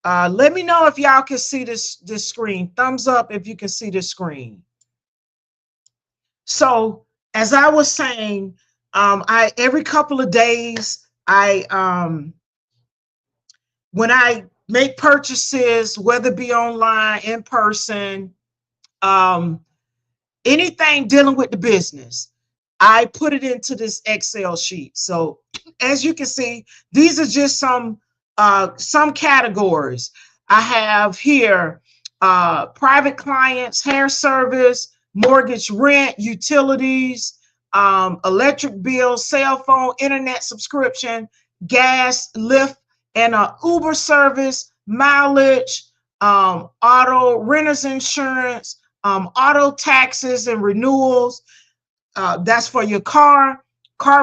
let me know if y'all can see this screen. Thumbs up if you can see this screen. So as I was saying, I every couple of days, when I make purchases, whether it be online, in person, anything dealing with the business, I put it into this Excel sheet. So as you can see, these are just some categories. I have here private clients, hair service, mortgage, rent, utilities, electric bill, cell phone, internet subscription, gas, Lyft, and Uber service, mileage, auto, renters insurance, auto taxes and renewals. That's for your car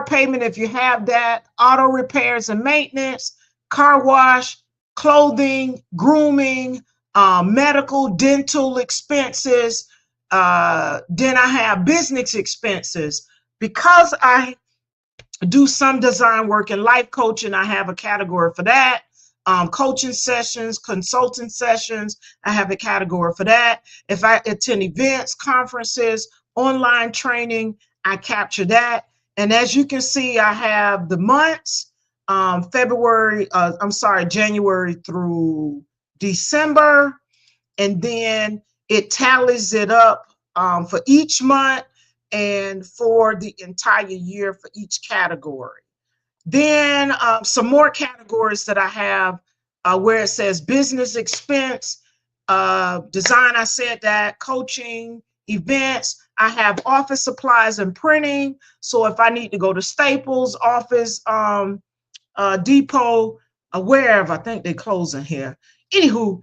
payment if you have that, auto repairs and maintenance, car wash, clothing, grooming, medical, dental expenses. Then I have business expenses. Because I do some design work and life coaching, I have a category for that. Coaching sessions, consulting sessions, I have a category for that. If I attend events, conferences, online training, I capture that. And as you can see, I have the months, January through December, and then it tallies it up for each month and for the entire year for each category. Then some more categories that I have where it says business expense, design, I said that, coaching, events. I have office supplies and printing. So if I need to go to Staples, Office Depot, wherever, I think they're closing here. Anywho,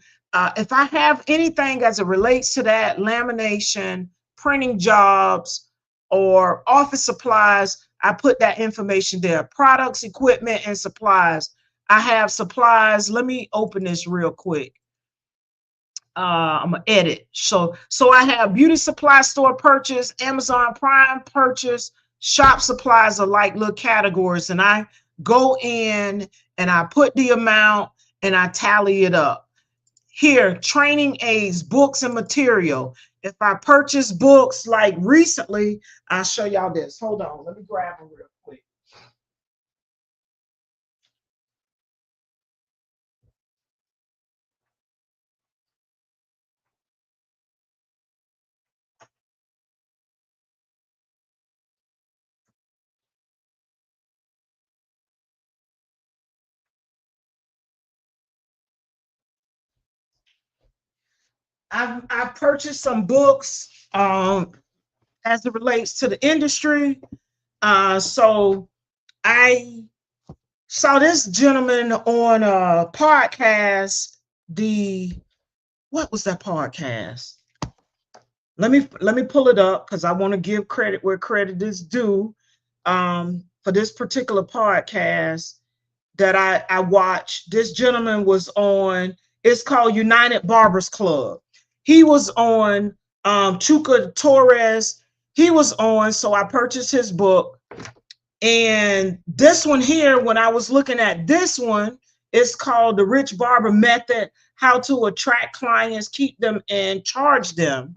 if I have anything as it relates to that, lamination, printing jobs, or office supplies, I put that information there. Products, equipment, and supplies. I have supplies. Let me open this real quick. I'm gonna edit. So I have beauty supply store purchase, Amazon Prime purchase, shop supplies are like little categories, and I go in and I put the amount and I tally it up. Here, training aids, books and material. If I purchase books like recently, I'll show y'all this. Hold on, let me grab them real quick. I've purchased some books as it relates to the industry. So I saw this gentleman on a podcast. What was that podcast? Let me pull it up because I want to give credit where credit is due. For this particular podcast that I watched, this gentleman was on. It's called United Barbers Club. He was on Chuka Torres. He was on, so I purchased his book. And this one here, when I was looking at this one, it's called The Rich Barber Method: How to Attract Clients, Keep Them, and Charge Them.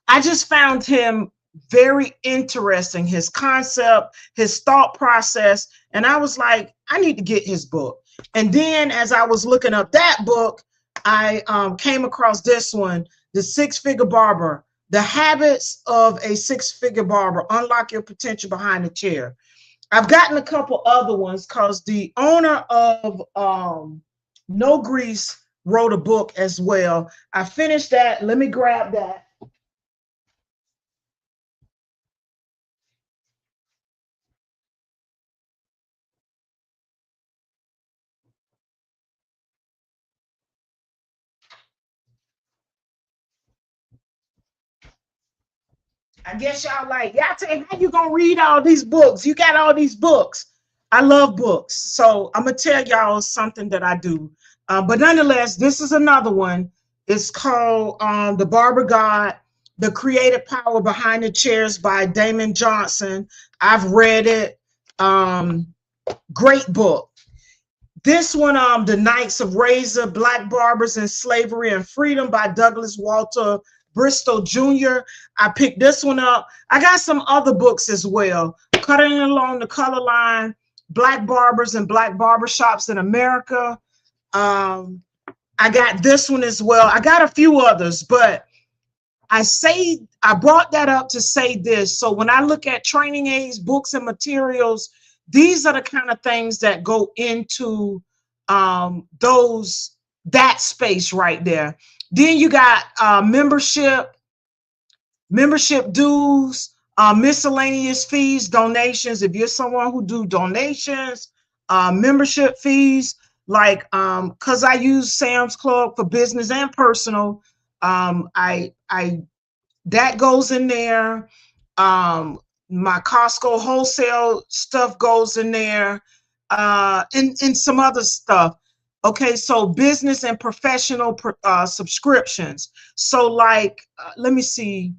I just found him very interesting, his concept, his thought process. And I was like, I need to get his book. And then as I was looking up that book, I came across this one, The Six-Figure Barber, The Habits of a Six-Figure Barber, Unlock Your Potential Behind the Chair. I've gotten a couple other ones because the owner of No Grease wrote a book as well. I finished that. Let me grab that. I guess y'all like, Yah-Tay, how you gonna read all these books? You got all these books. I love books. So I'm gonna tell y'all something that I do. But nonetheless, this is another one. It's called The Barber God, The Creative Power Behind the Chairs by Damon Johnson. I've read it. Great book. This one, The Knights of Razor, Black Barbers in Slavery and Freedom by Douglas Walter Bristol Jr. I picked this one up. I got some other books as well. Cutting Along the Color Line, Black Barbers and Black Barbershops in America. I got this one as well. I got a few others, but I brought that up to say this. So when I look at training aids, books, and materials, these are the kind of things that go into that space right there. Then you got membership dues, miscellaneous fees, donations. If you're someone who do donations, membership fees, like because I use Sam's Club for business and personal, I that goes in there. My Costco wholesale stuff goes in there, and some other stuff. Okay, so business and professional subscriptions. So like, let me see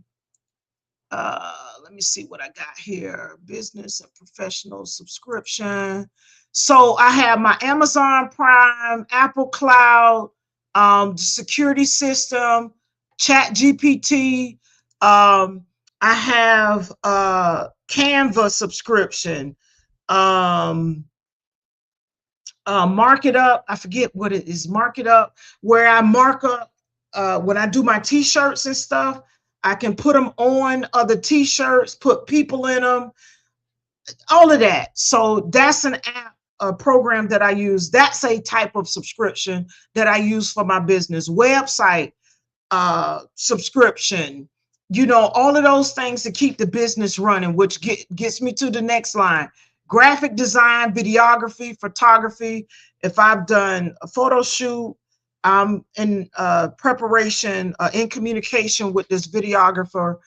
what I got here. Business and professional subscription. So I have my Amazon Prime, Apple Cloud, security system, Chat GPT. I have Canva subscription. Mark It Up. I forget what it is. Mark It Up, where I mark up when I do my t-shirts and stuff. I can put them on other t-shirts, put people in them, all of that. So that's an app, a program that I use. That's a type of subscription that I use for my business. Website subscription, all of those things to keep the business running, which gets me to the next line. Graphic design, videography, photography. If I've done a photo shoot, I'm in preparation, in communication with this videographer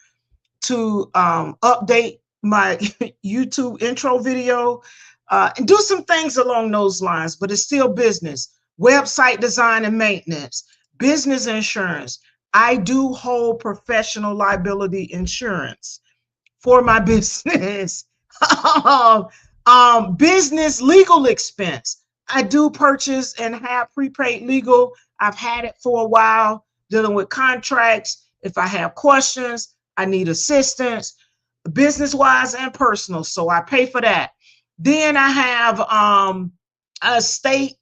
to update my YouTube intro video, and do some things along those lines, but it's still business. Website design and maintenance, business insurance. I do hold professional liability insurance for my business. Business legal expense. I do purchase and have prepaid legal. I've had it for a while, dealing with contracts. If I have questions, I need assistance, business wise and personal. So I pay for that. Then I have a state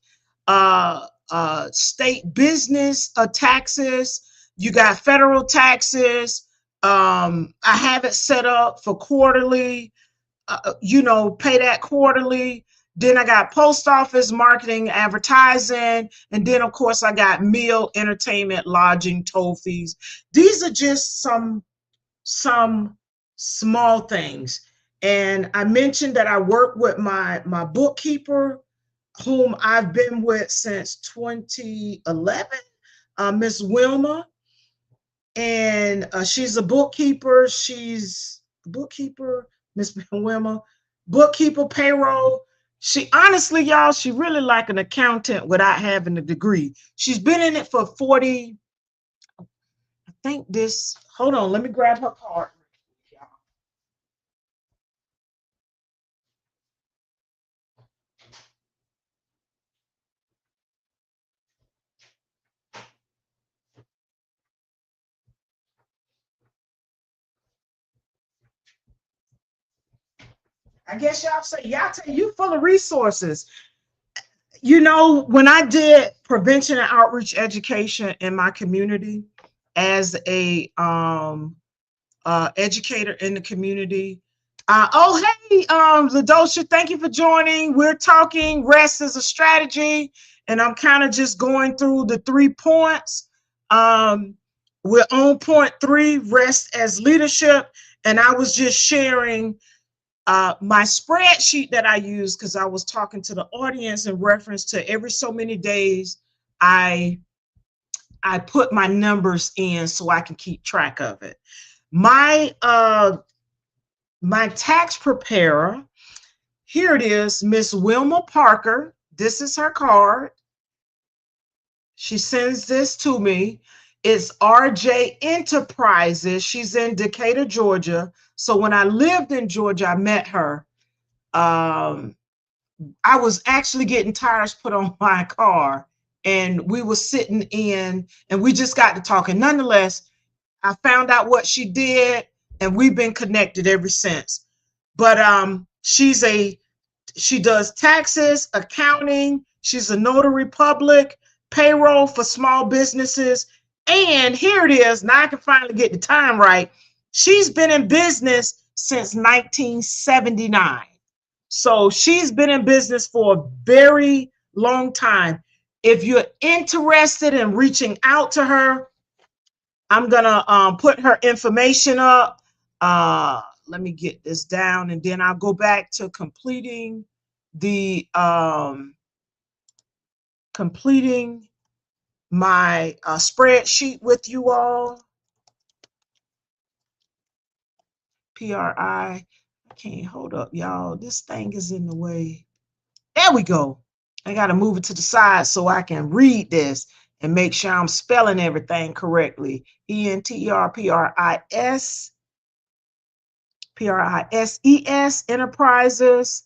business taxes. You got federal taxes. I have it set up for quarterly, pay that quarterly. Then I got post office, marketing, advertising. And then, of course, I got meal, entertainment, lodging, toll fees. These are just some small things. And I mentioned that I work with my bookkeeper, whom I've been with since 2011, Miss Wilma. And she's a bookkeeper. She's a bookkeeper, Miss Wilma, bookkeeper, payroll. She honestly, y'all, she really like an accountant without having a degree. She's been in it for 40, I think this, hold on, let me grab her card. I guess y'all say, Yah-Tay, you full of resources. When I did prevention and outreach education in my community as a educator in the community. Oh, hey, Ladosha, thank you for joining. We're talking rest as a strategy, and I'm kind of just going through the 3 points. We're on point 3, rest as leadership, and I was just sharing my spreadsheet that I use because I was talking to the audience in reference to every so many days I put my numbers in so I can keep track of it. My tax preparer, here it is, Miss Wilma Parker. This is her card. She sends this to me. It's RJ Enterprises. She's in Decatur, Georgia. So when I lived in Georgia, I met her. I was actually getting tires put on my car, and we were sitting in, and we just got to talking. Nonetheless, I found out what she did, and we've been connected ever since. But she does taxes, accounting. She's a notary public, payroll for small businesses. And here it is. Now I can finally get the time right. She's been in business since 1979. So she's been in business for a very long time. If you're interested in reaching out to her, I'm gonna put her information up. Let me get this down, and then I'll go back to completing the completing my spreadsheet with you all. PRI. I can't hold up, y'all. This thing is in the way. There we go. I got to move it to the side so I can read this and make sure I'm spelling everything correctly. Enterprise, Prises, Enterprises,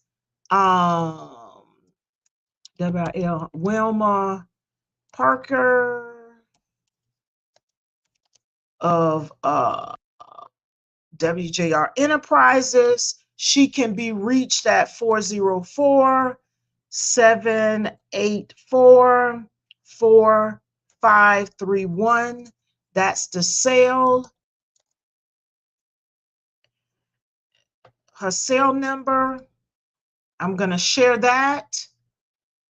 WL Wilma Parker of WJR Enterprises. She can be reached at 404-784-4531. That's the sale. Her cell number, I'm going to share that.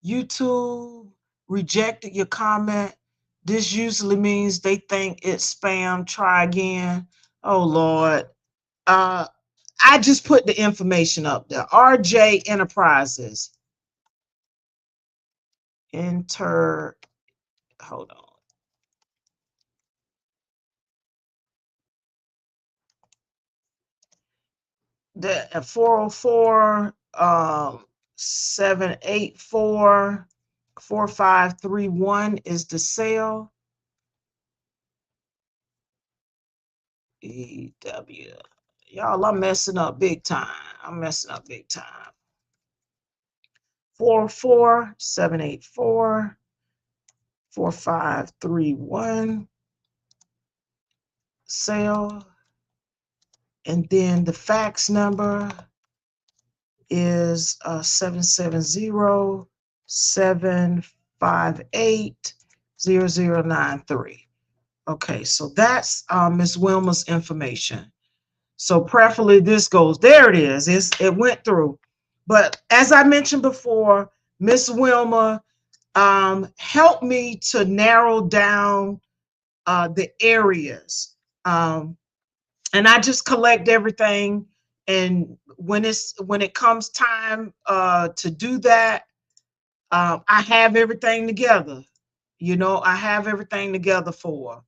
YouTube rejected your comment. This usually means they think it's spam. Try again. Oh, Lord. I just put the information up there. RJ Enterprises. Hold on. The 404-784-4531 is the sale. EW. Y'all, I'm messing up big time. 404-784-4531 sale. And then the fax number is 770-758-0093. Okay, so that's Ms. Wilma's information. So preferably this goes, there it is, it went through. But as I mentioned before, Ms. Wilma helped me to narrow down the areas. And I just collect everything. And when it comes time to do that, I have everything together. I have everything together for her.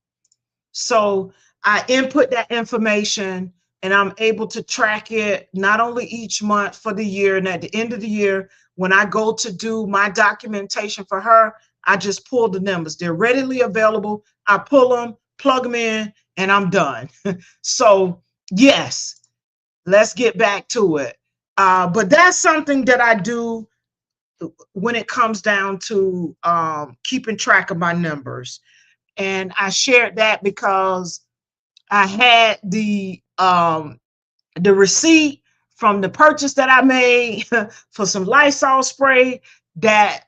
So I input that information, and I'm able to track it not only each month for the year, and at the end of the year, when I go to do my documentation for her, I just pull the numbers. They're readily available. I pull them, plug them in, and I'm done. So yes, let's get back to it. But that's something that I do when it comes down to keeping track of my numbers. And I shared that because I had the receipt from the purchase that I made for some Lysol spray that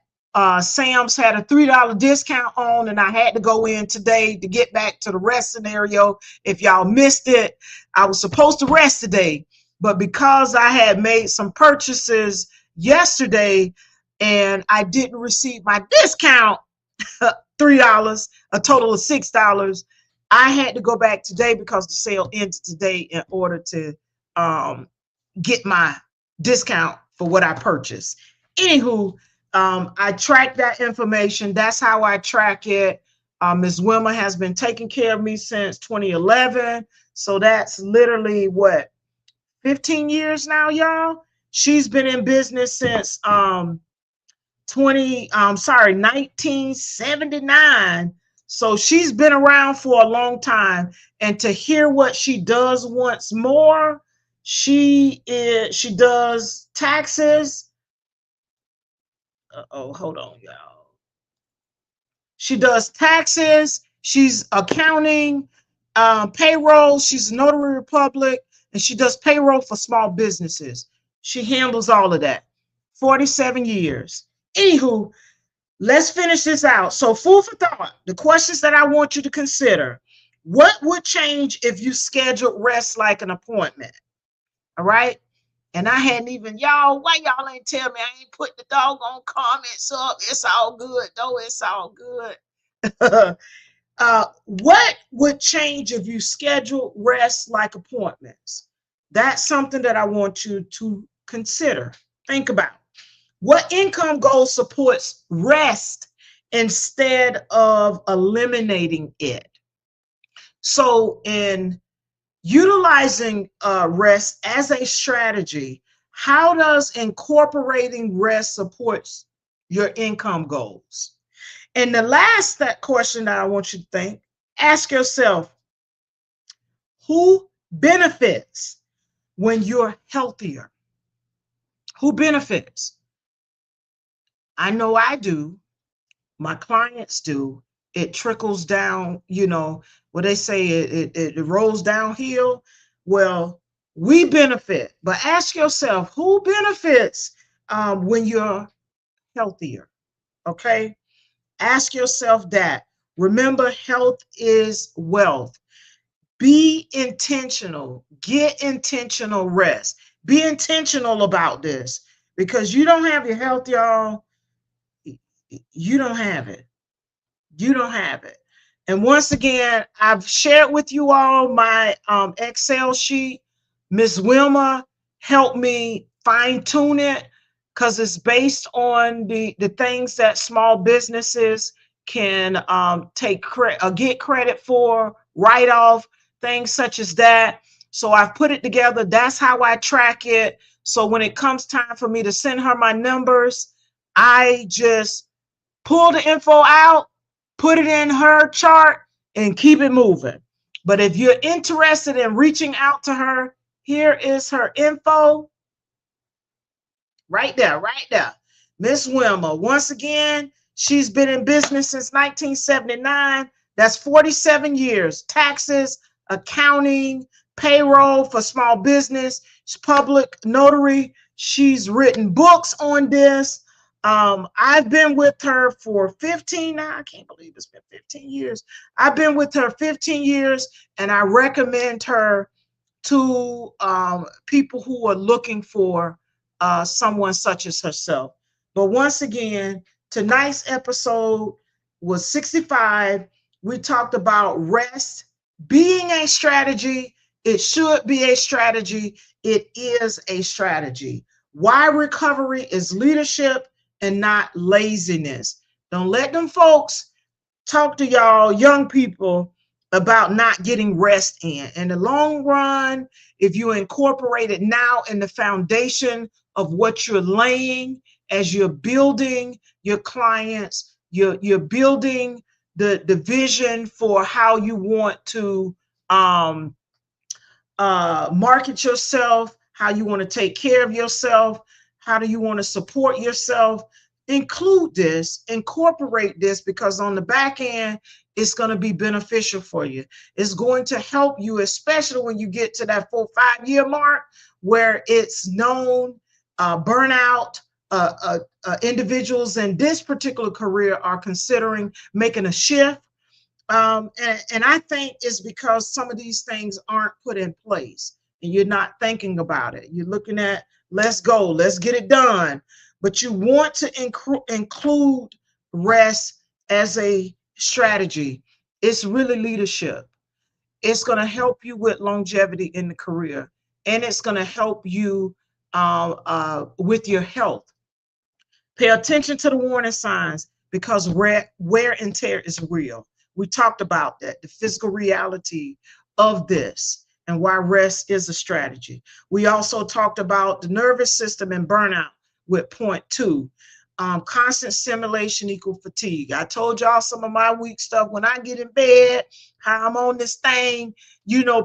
Sam's had a $3 discount on, and I had to go in today to get back to the rest scenario. If y'all missed it, I was supposed to rest today, but because I had made some purchases yesterday and I didn't receive my discount, $3, a total of $6, I had to go back today because the sale ended today in order to get my discount for what I purchased. Anywho, I track that information. That's how I track it. Ms. Wilma has been taking care of me since 2011. So that's literally what, 15 years now, y'all? She's been in business since 1979. So she's been around for a long time. And to hear what she does once more, she does taxes. Oh, hold on, y'all. She does taxes. She's accounting, payroll. She's a notary public, and she does payroll for small businesses. She handles all of that. 47 years. Anywho, let's finish this out. So, food for thought. The questions that I want you to consider. What would change if you scheduled rest like an appointment? All right. And I hadn't even, y'all, why y'all ain't tell me? I ain't put the doggone comments up. It's all good, though. It's all good. What would change if you schedule rest like appointments? That's something that I want you to consider. Think about. What income goal supports rest instead of eliminating it? So in utilizing rest as a strategy, how does incorporating rest supports your income goals? And the last question that I want you to think, ask yourself, who benefits when you're healthier? Who benefits? I know I do. My clients do. It trickles down, what they say, it rolls downhill. Well, we benefit, but ask yourself, who benefits when you're healthier? Okay. Ask yourself that. Remember, health is wealth. Be intentional. Get intentional rest. Be intentional about this, because you don't have your health, y'all. You don't have it. You don't have it. And once again, I've shared with you all my Excel sheet. Miss Wilma helped me fine tune it because it's based on the things that small businesses can get credit for, write off, things such as that. So I've put it together. That's how I track it. So when it comes time for me to send her my numbers, I just pull the info out, put it in her chart, and keep it moving. But if you're interested in reaching out to her, here is her info. Right there, right there. Miss Wilma, once again, she's been in business since 1979. That's 47 years. Taxes, accounting, payroll for small business, public notary. She's written books on this. I've been with her for 15 now. I can't believe it's been 15 years. I've been with her 15 years, and I recommend her to people who are looking for someone such as herself. But once again, tonight's episode was 65. We talked about rest being a strategy. It should be a strategy. It is a strategy. Why recovery is leadership and not laziness. Don't let them folks talk to y'all young people about not getting rest in the long run. If you incorporate it now in the foundation of what you're laying as you're building your clients, you're building the vision for how you want to market yourself, how you want to take care of yourself, how do you want to support yourself. Include this, incorporate this, because on the back end, it's going to be beneficial for you. It's going to help you, especially when you get to that 4-5 year mark where it's known burnout, individuals in this particular career are considering making a shift. And I think it's because some of these things aren't put in place and you're not thinking about it. You're looking at, let's go, let's get it done. But you want to include rest as a strategy. It's really leadership. It's going to help you with longevity in the career, and it's going to help you with your health. Pay attention to the warning signs because wear and tear is real. We talked about that, the physical reality of this and why rest is a strategy. We also talked about the nervous system and burnout with point two. Constant stimulation equal fatigue. I told y'all some of my weak stuff when I get in bed, how I'm on this thing,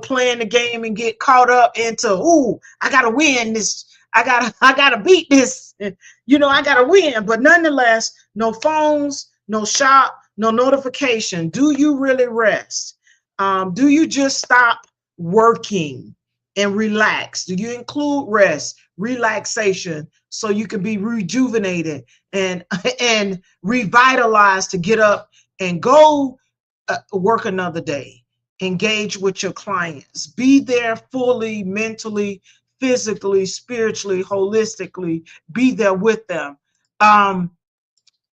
playing the game and get caught up into, ooh, I gotta win this. I gotta beat this. I gotta win. But nonetheless, no phones, no shop, no notification. Do you really rest? Do you just stop working and relax? Do you include rest, relaxation, so you can be rejuvenated and and revitalized to get up and go work another day? Engage with your clients. Be there fully, mentally, physically, spiritually, holistically. Be there with them.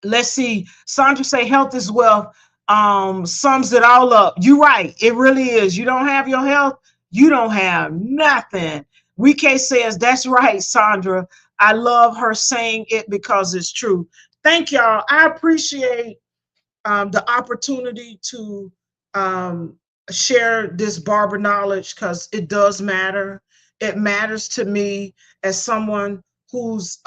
Let's see. Sandra say health is wealth. Sums it all up. You're right. It really is. You don't have your health, you don't have nothing. Wike says that's right, Sandra. I love her saying it because it's true. Thank y'all. I appreciate the opportunity to share this barber knowledge because it does matter. It matters to me as someone who's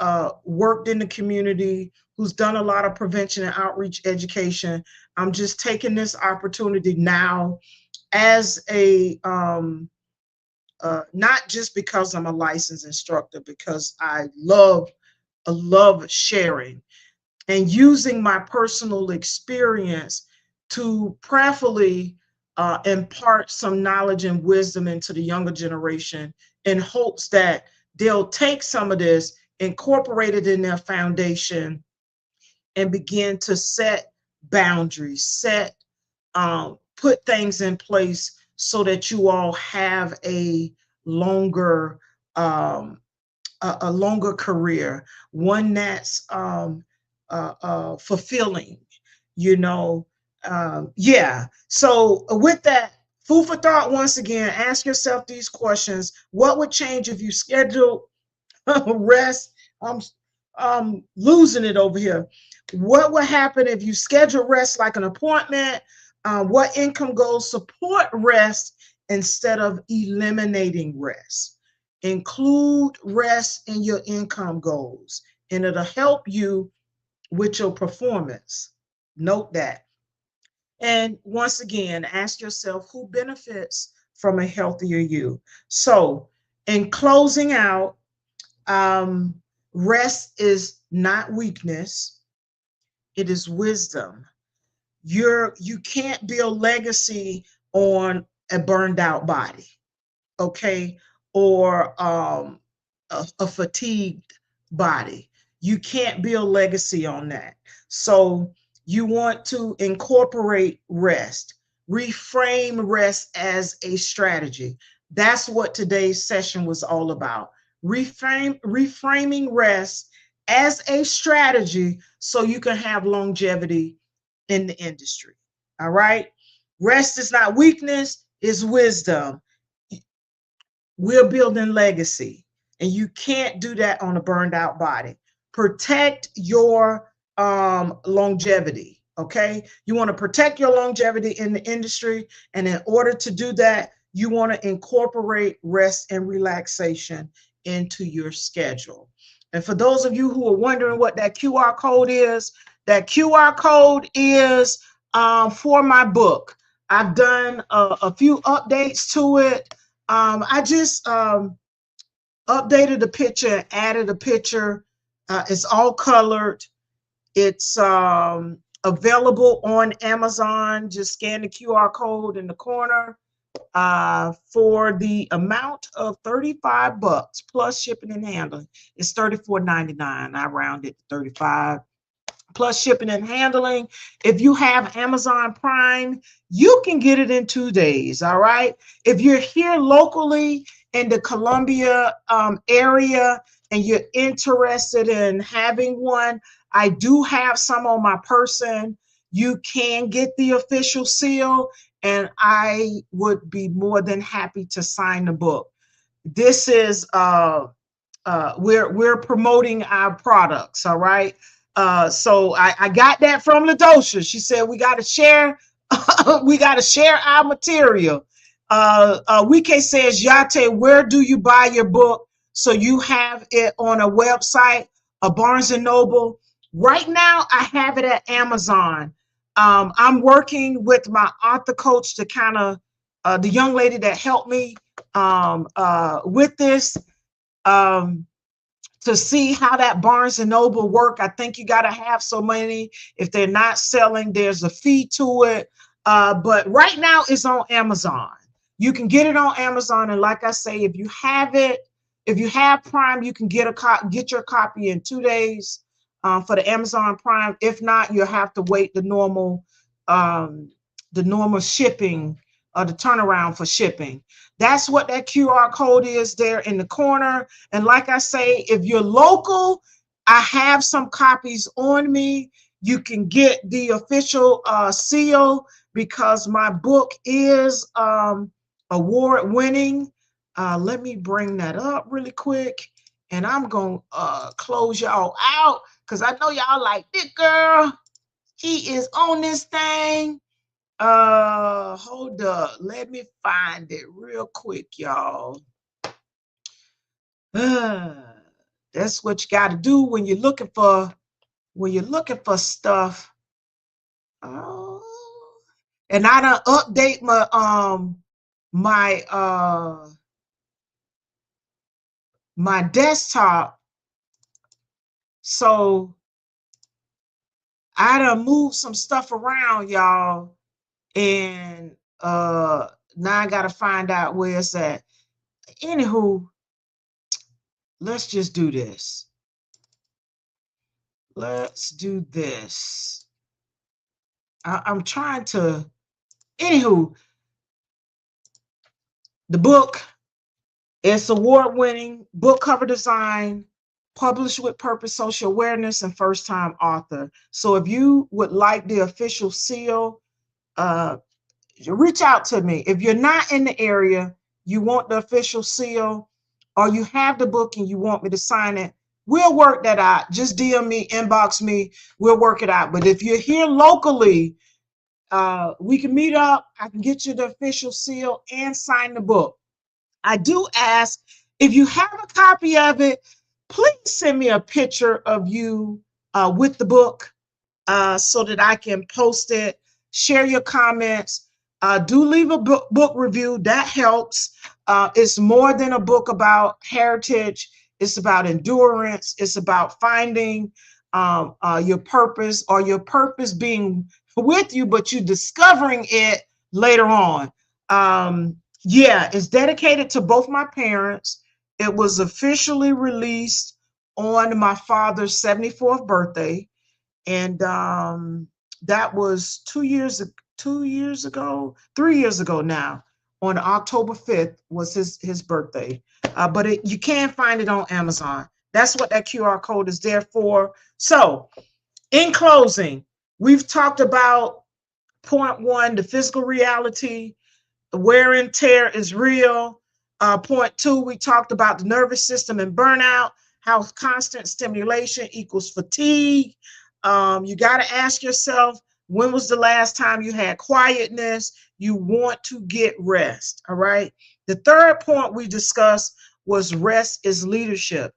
worked in the community, who's done a lot of prevention and outreach education. I'm just taking this opportunity now as a not just because I'm a licensed instructor, because I love sharing and using my personal experience to prayerfully impart some knowledge and wisdom into the younger generation in hopes that they'll take some of this, incorporate it in their foundation, and begin to set boundaries, put things in place so that you all have a longer a longer career, one that's fulfilling, yeah. So with that, food for thought, once again, ask yourself these questions. What would change if you scheduled rest? I'm losing it over here. What would happen if you schedule rest like an appointment? What income goals support rest instead of eliminating rest? Include rest in your income goals, and it'll help you with your performance. Note that. And once again, ask yourself who benefits from a healthier you. So, in closing out, rest is not weakness, it is wisdom. You can't build legacy on a burned out body, okay, or a fatigued body. You can't build legacy on that. So you want to incorporate rest, reframe rest as a strategy. That's what today's session was all about. Reframing rest as a strategy so you can have longevity in the industry. All right. Rest is not weakness, it's wisdom. We're building legacy, and you can't do that on a burned out body. Protect your longevity. Okay. You want to protect your longevity in the industry. And in order to do that, you want to incorporate rest and relaxation into your schedule. And for those of you who are wondering what that QR code is, that QR code is for my book. I've done a few updates to it. I just updated the picture, added a picture. It's all colored. It's available on Amazon. Just scan the QR code in the corner. for the amount of $35 plus shipping and handling. It's $34.99. I rounded to 35 plus shipping and handling. If you have Amazon Prime, you can get it in 2 days. All right. If you're here locally in the Columbia area and you're interested in having one, I do have some on my person. You can get the official seal, and I would be more than happy to sign the book. This is we're promoting our products. All right. So I got that from LaDosha. She said we got to share we got to share our material. Wike says, Yah-Tay, where do you buy your book? So you have it on a website, a Barnes and Noble. Right now, I have it at Amazon. I'm working with my author coach to kind of the young lady that helped me with this. To see how that Barnes and Noble work. I think you got to have so many. If they're not selling, there's a fee to it. But right now it's on Amazon. You can get it on Amazon. And like I say, if you have it, if you have Prime, you can get your copy in 2 days for the Amazon Prime. If not, you'll have to wait the normal shipping, the turnaround for shipping. That's what that QR code is there in the corner. And like I say, if you're local, I have some copies on me. You can get the official seal because my book is award winning. Let me bring that up really quick. And I'm going to close y'all out because I know y'all like this girl. He is on this thing. Hold up. Let me find it real quick, y'all. That's what you got to do when you're looking for stuff. Oh, and I done update my desktop, so I done moved some stuff around, y'all, and now I gotta find out where it's at. Anywho, let's just do this. Let's do this. I'm trying to, anywho, the book, it's award-winning book cover design, published with purpose, social awareness, and first-time author. So if you would like the official seal, reach out to me. If you're not in the area, you want the official seal, or you have the book and you want me to sign it, we'll work that out. Just DM me, inbox me, we'll work it out. But if you're here locally, we can meet up. I can get you the official seal and sign the book. I do ask, if you have a copy of it, please send me a picture of you with the book so that I can post it. Share your comments. Do leave a book review. That helps. It's more than a book about heritage. It's about endurance. It's about finding your purpose, or your purpose being with you, but you discovering it later on. Yeah, it's dedicated to both my parents. It was officially released on my father's 74th birthday. And that was 3 years ago now. On October 5th was his birthday. But you can find it on Amazon. That's what that QR code is there for. So in closing, we've talked about point one, the physical reality. Wear and tear is real. Point two, we talked about the nervous system and burnout, how constant stimulation equals fatigue. You got to ask yourself, when was the last time you had quietness? You want to get rest, all right? The third point we discussed was rest is leadership.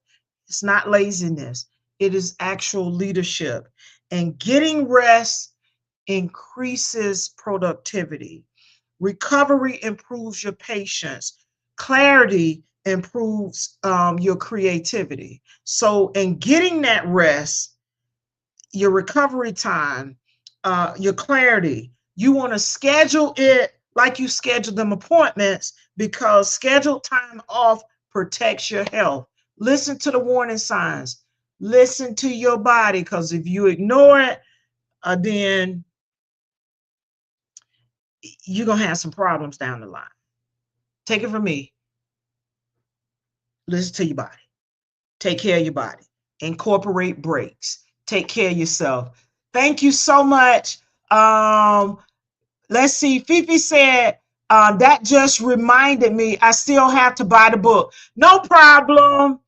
It's not laziness. It is actual leadership. And getting rest increases productivity. Recovery improves your patience. Clarity improves your creativity. So in getting that rest, your recovery time, your clarity, you want to schedule it like you schedule them appointments, because scheduled time off protects your health. Listen to the warning signs. Listen to your body, because if you ignore it, then you're going to have some problems down the line. Take it from me. Listen to your body. Take care of your body. Incorporate breaks. Take care of yourself. Thank you so much. Let's see. Fifi said, that just reminded me I still have to buy the book. No problem.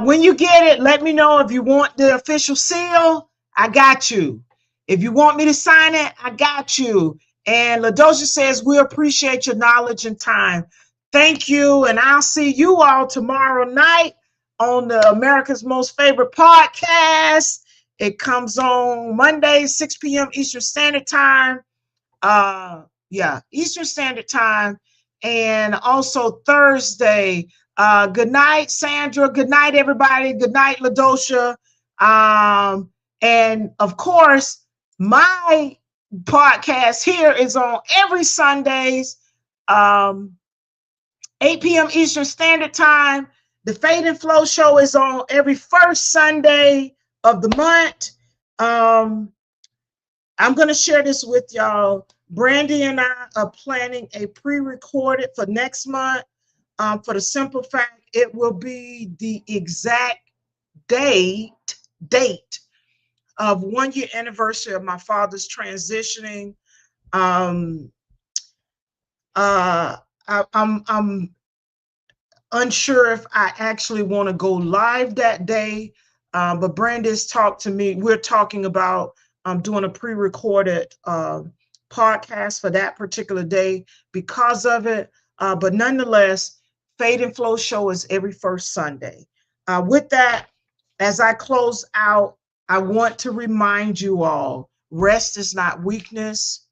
When you get it, let me know. If you want the official seal, I got you. If you want me to sign it, I got you. And LaDosha says, we appreciate your knowledge and time. Thank you. And I'll see you all tomorrow night on the America's Most Favorite Podcast. It comes on Monday, 6 p.m. Eastern Standard Time. Eastern Standard Time. And also Thursday. Good night, Sandra. Good night, everybody. Good night, LaDosha. And of course, my podcast here is on every Sundays, 8 p.m. Eastern Standard Time. The Fade and Flow show is on every first Sunday of the month. I'm going to share this with y'all. Brandy and I are planning a pre-recorded for next month. For the simple fact, it will be the exact date of 1 year anniversary of my father's transitioning. I'm unsure if I actually want to go live that day, but Brandy's talked to me. We're talking about doing a pre-recorded podcast for that particular day because of it. But nonetheless, Fade and Flow show is every first Sunday. With that, as I close out, I want to remind you all, rest is not weakness,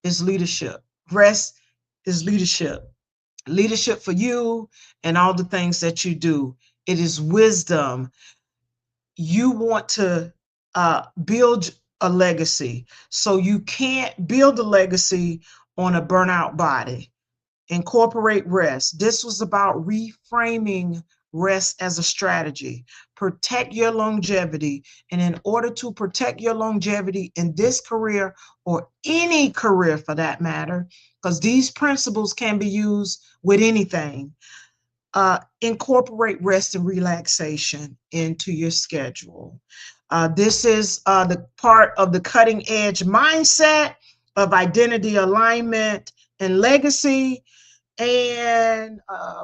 it's leadership. Rest is leadership. Leadership for you and all the things that you do. It is wisdom. You want to build a legacy. So you can't build a legacy on a burnout body. Incorporate rest. This was about reframing rest as a strategy. Protect your longevity. And in order to protect your longevity in this career, or any career for that matter, because these principles can be used with anything, incorporate rest and relaxation into your schedule. This is the part of the cutting edge mindset of identity alignment and legacy. And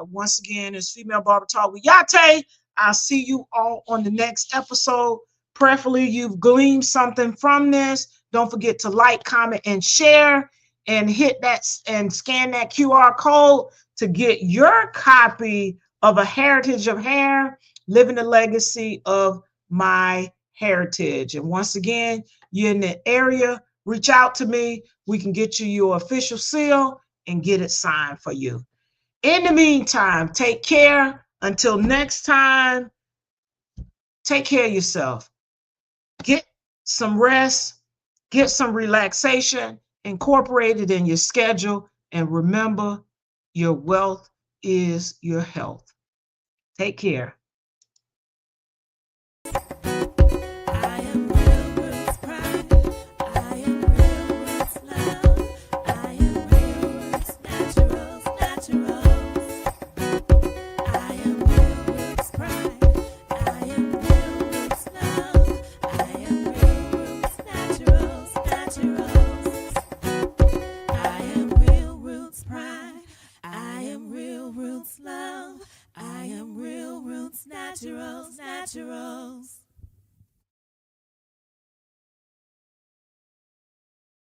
once again, it's Female Barber Talk with Yah-Tay. I'll see you all on the next episode. Preferably you've gleaned something from this. Don't forget to like, comment, and share, and hit that and scan that QR code to get your copy of A Heritage of Hair, Living the Legacy of My Heritage. And once again, you're in the area, reach out to me. We can get you your official seal and get it signed for you. In the meantime, take care. Until next time, take care of yourself. Get some rest, get some relaxation, incorporate it in your schedule, and remember, your wealth is your health. Take care. Naturals.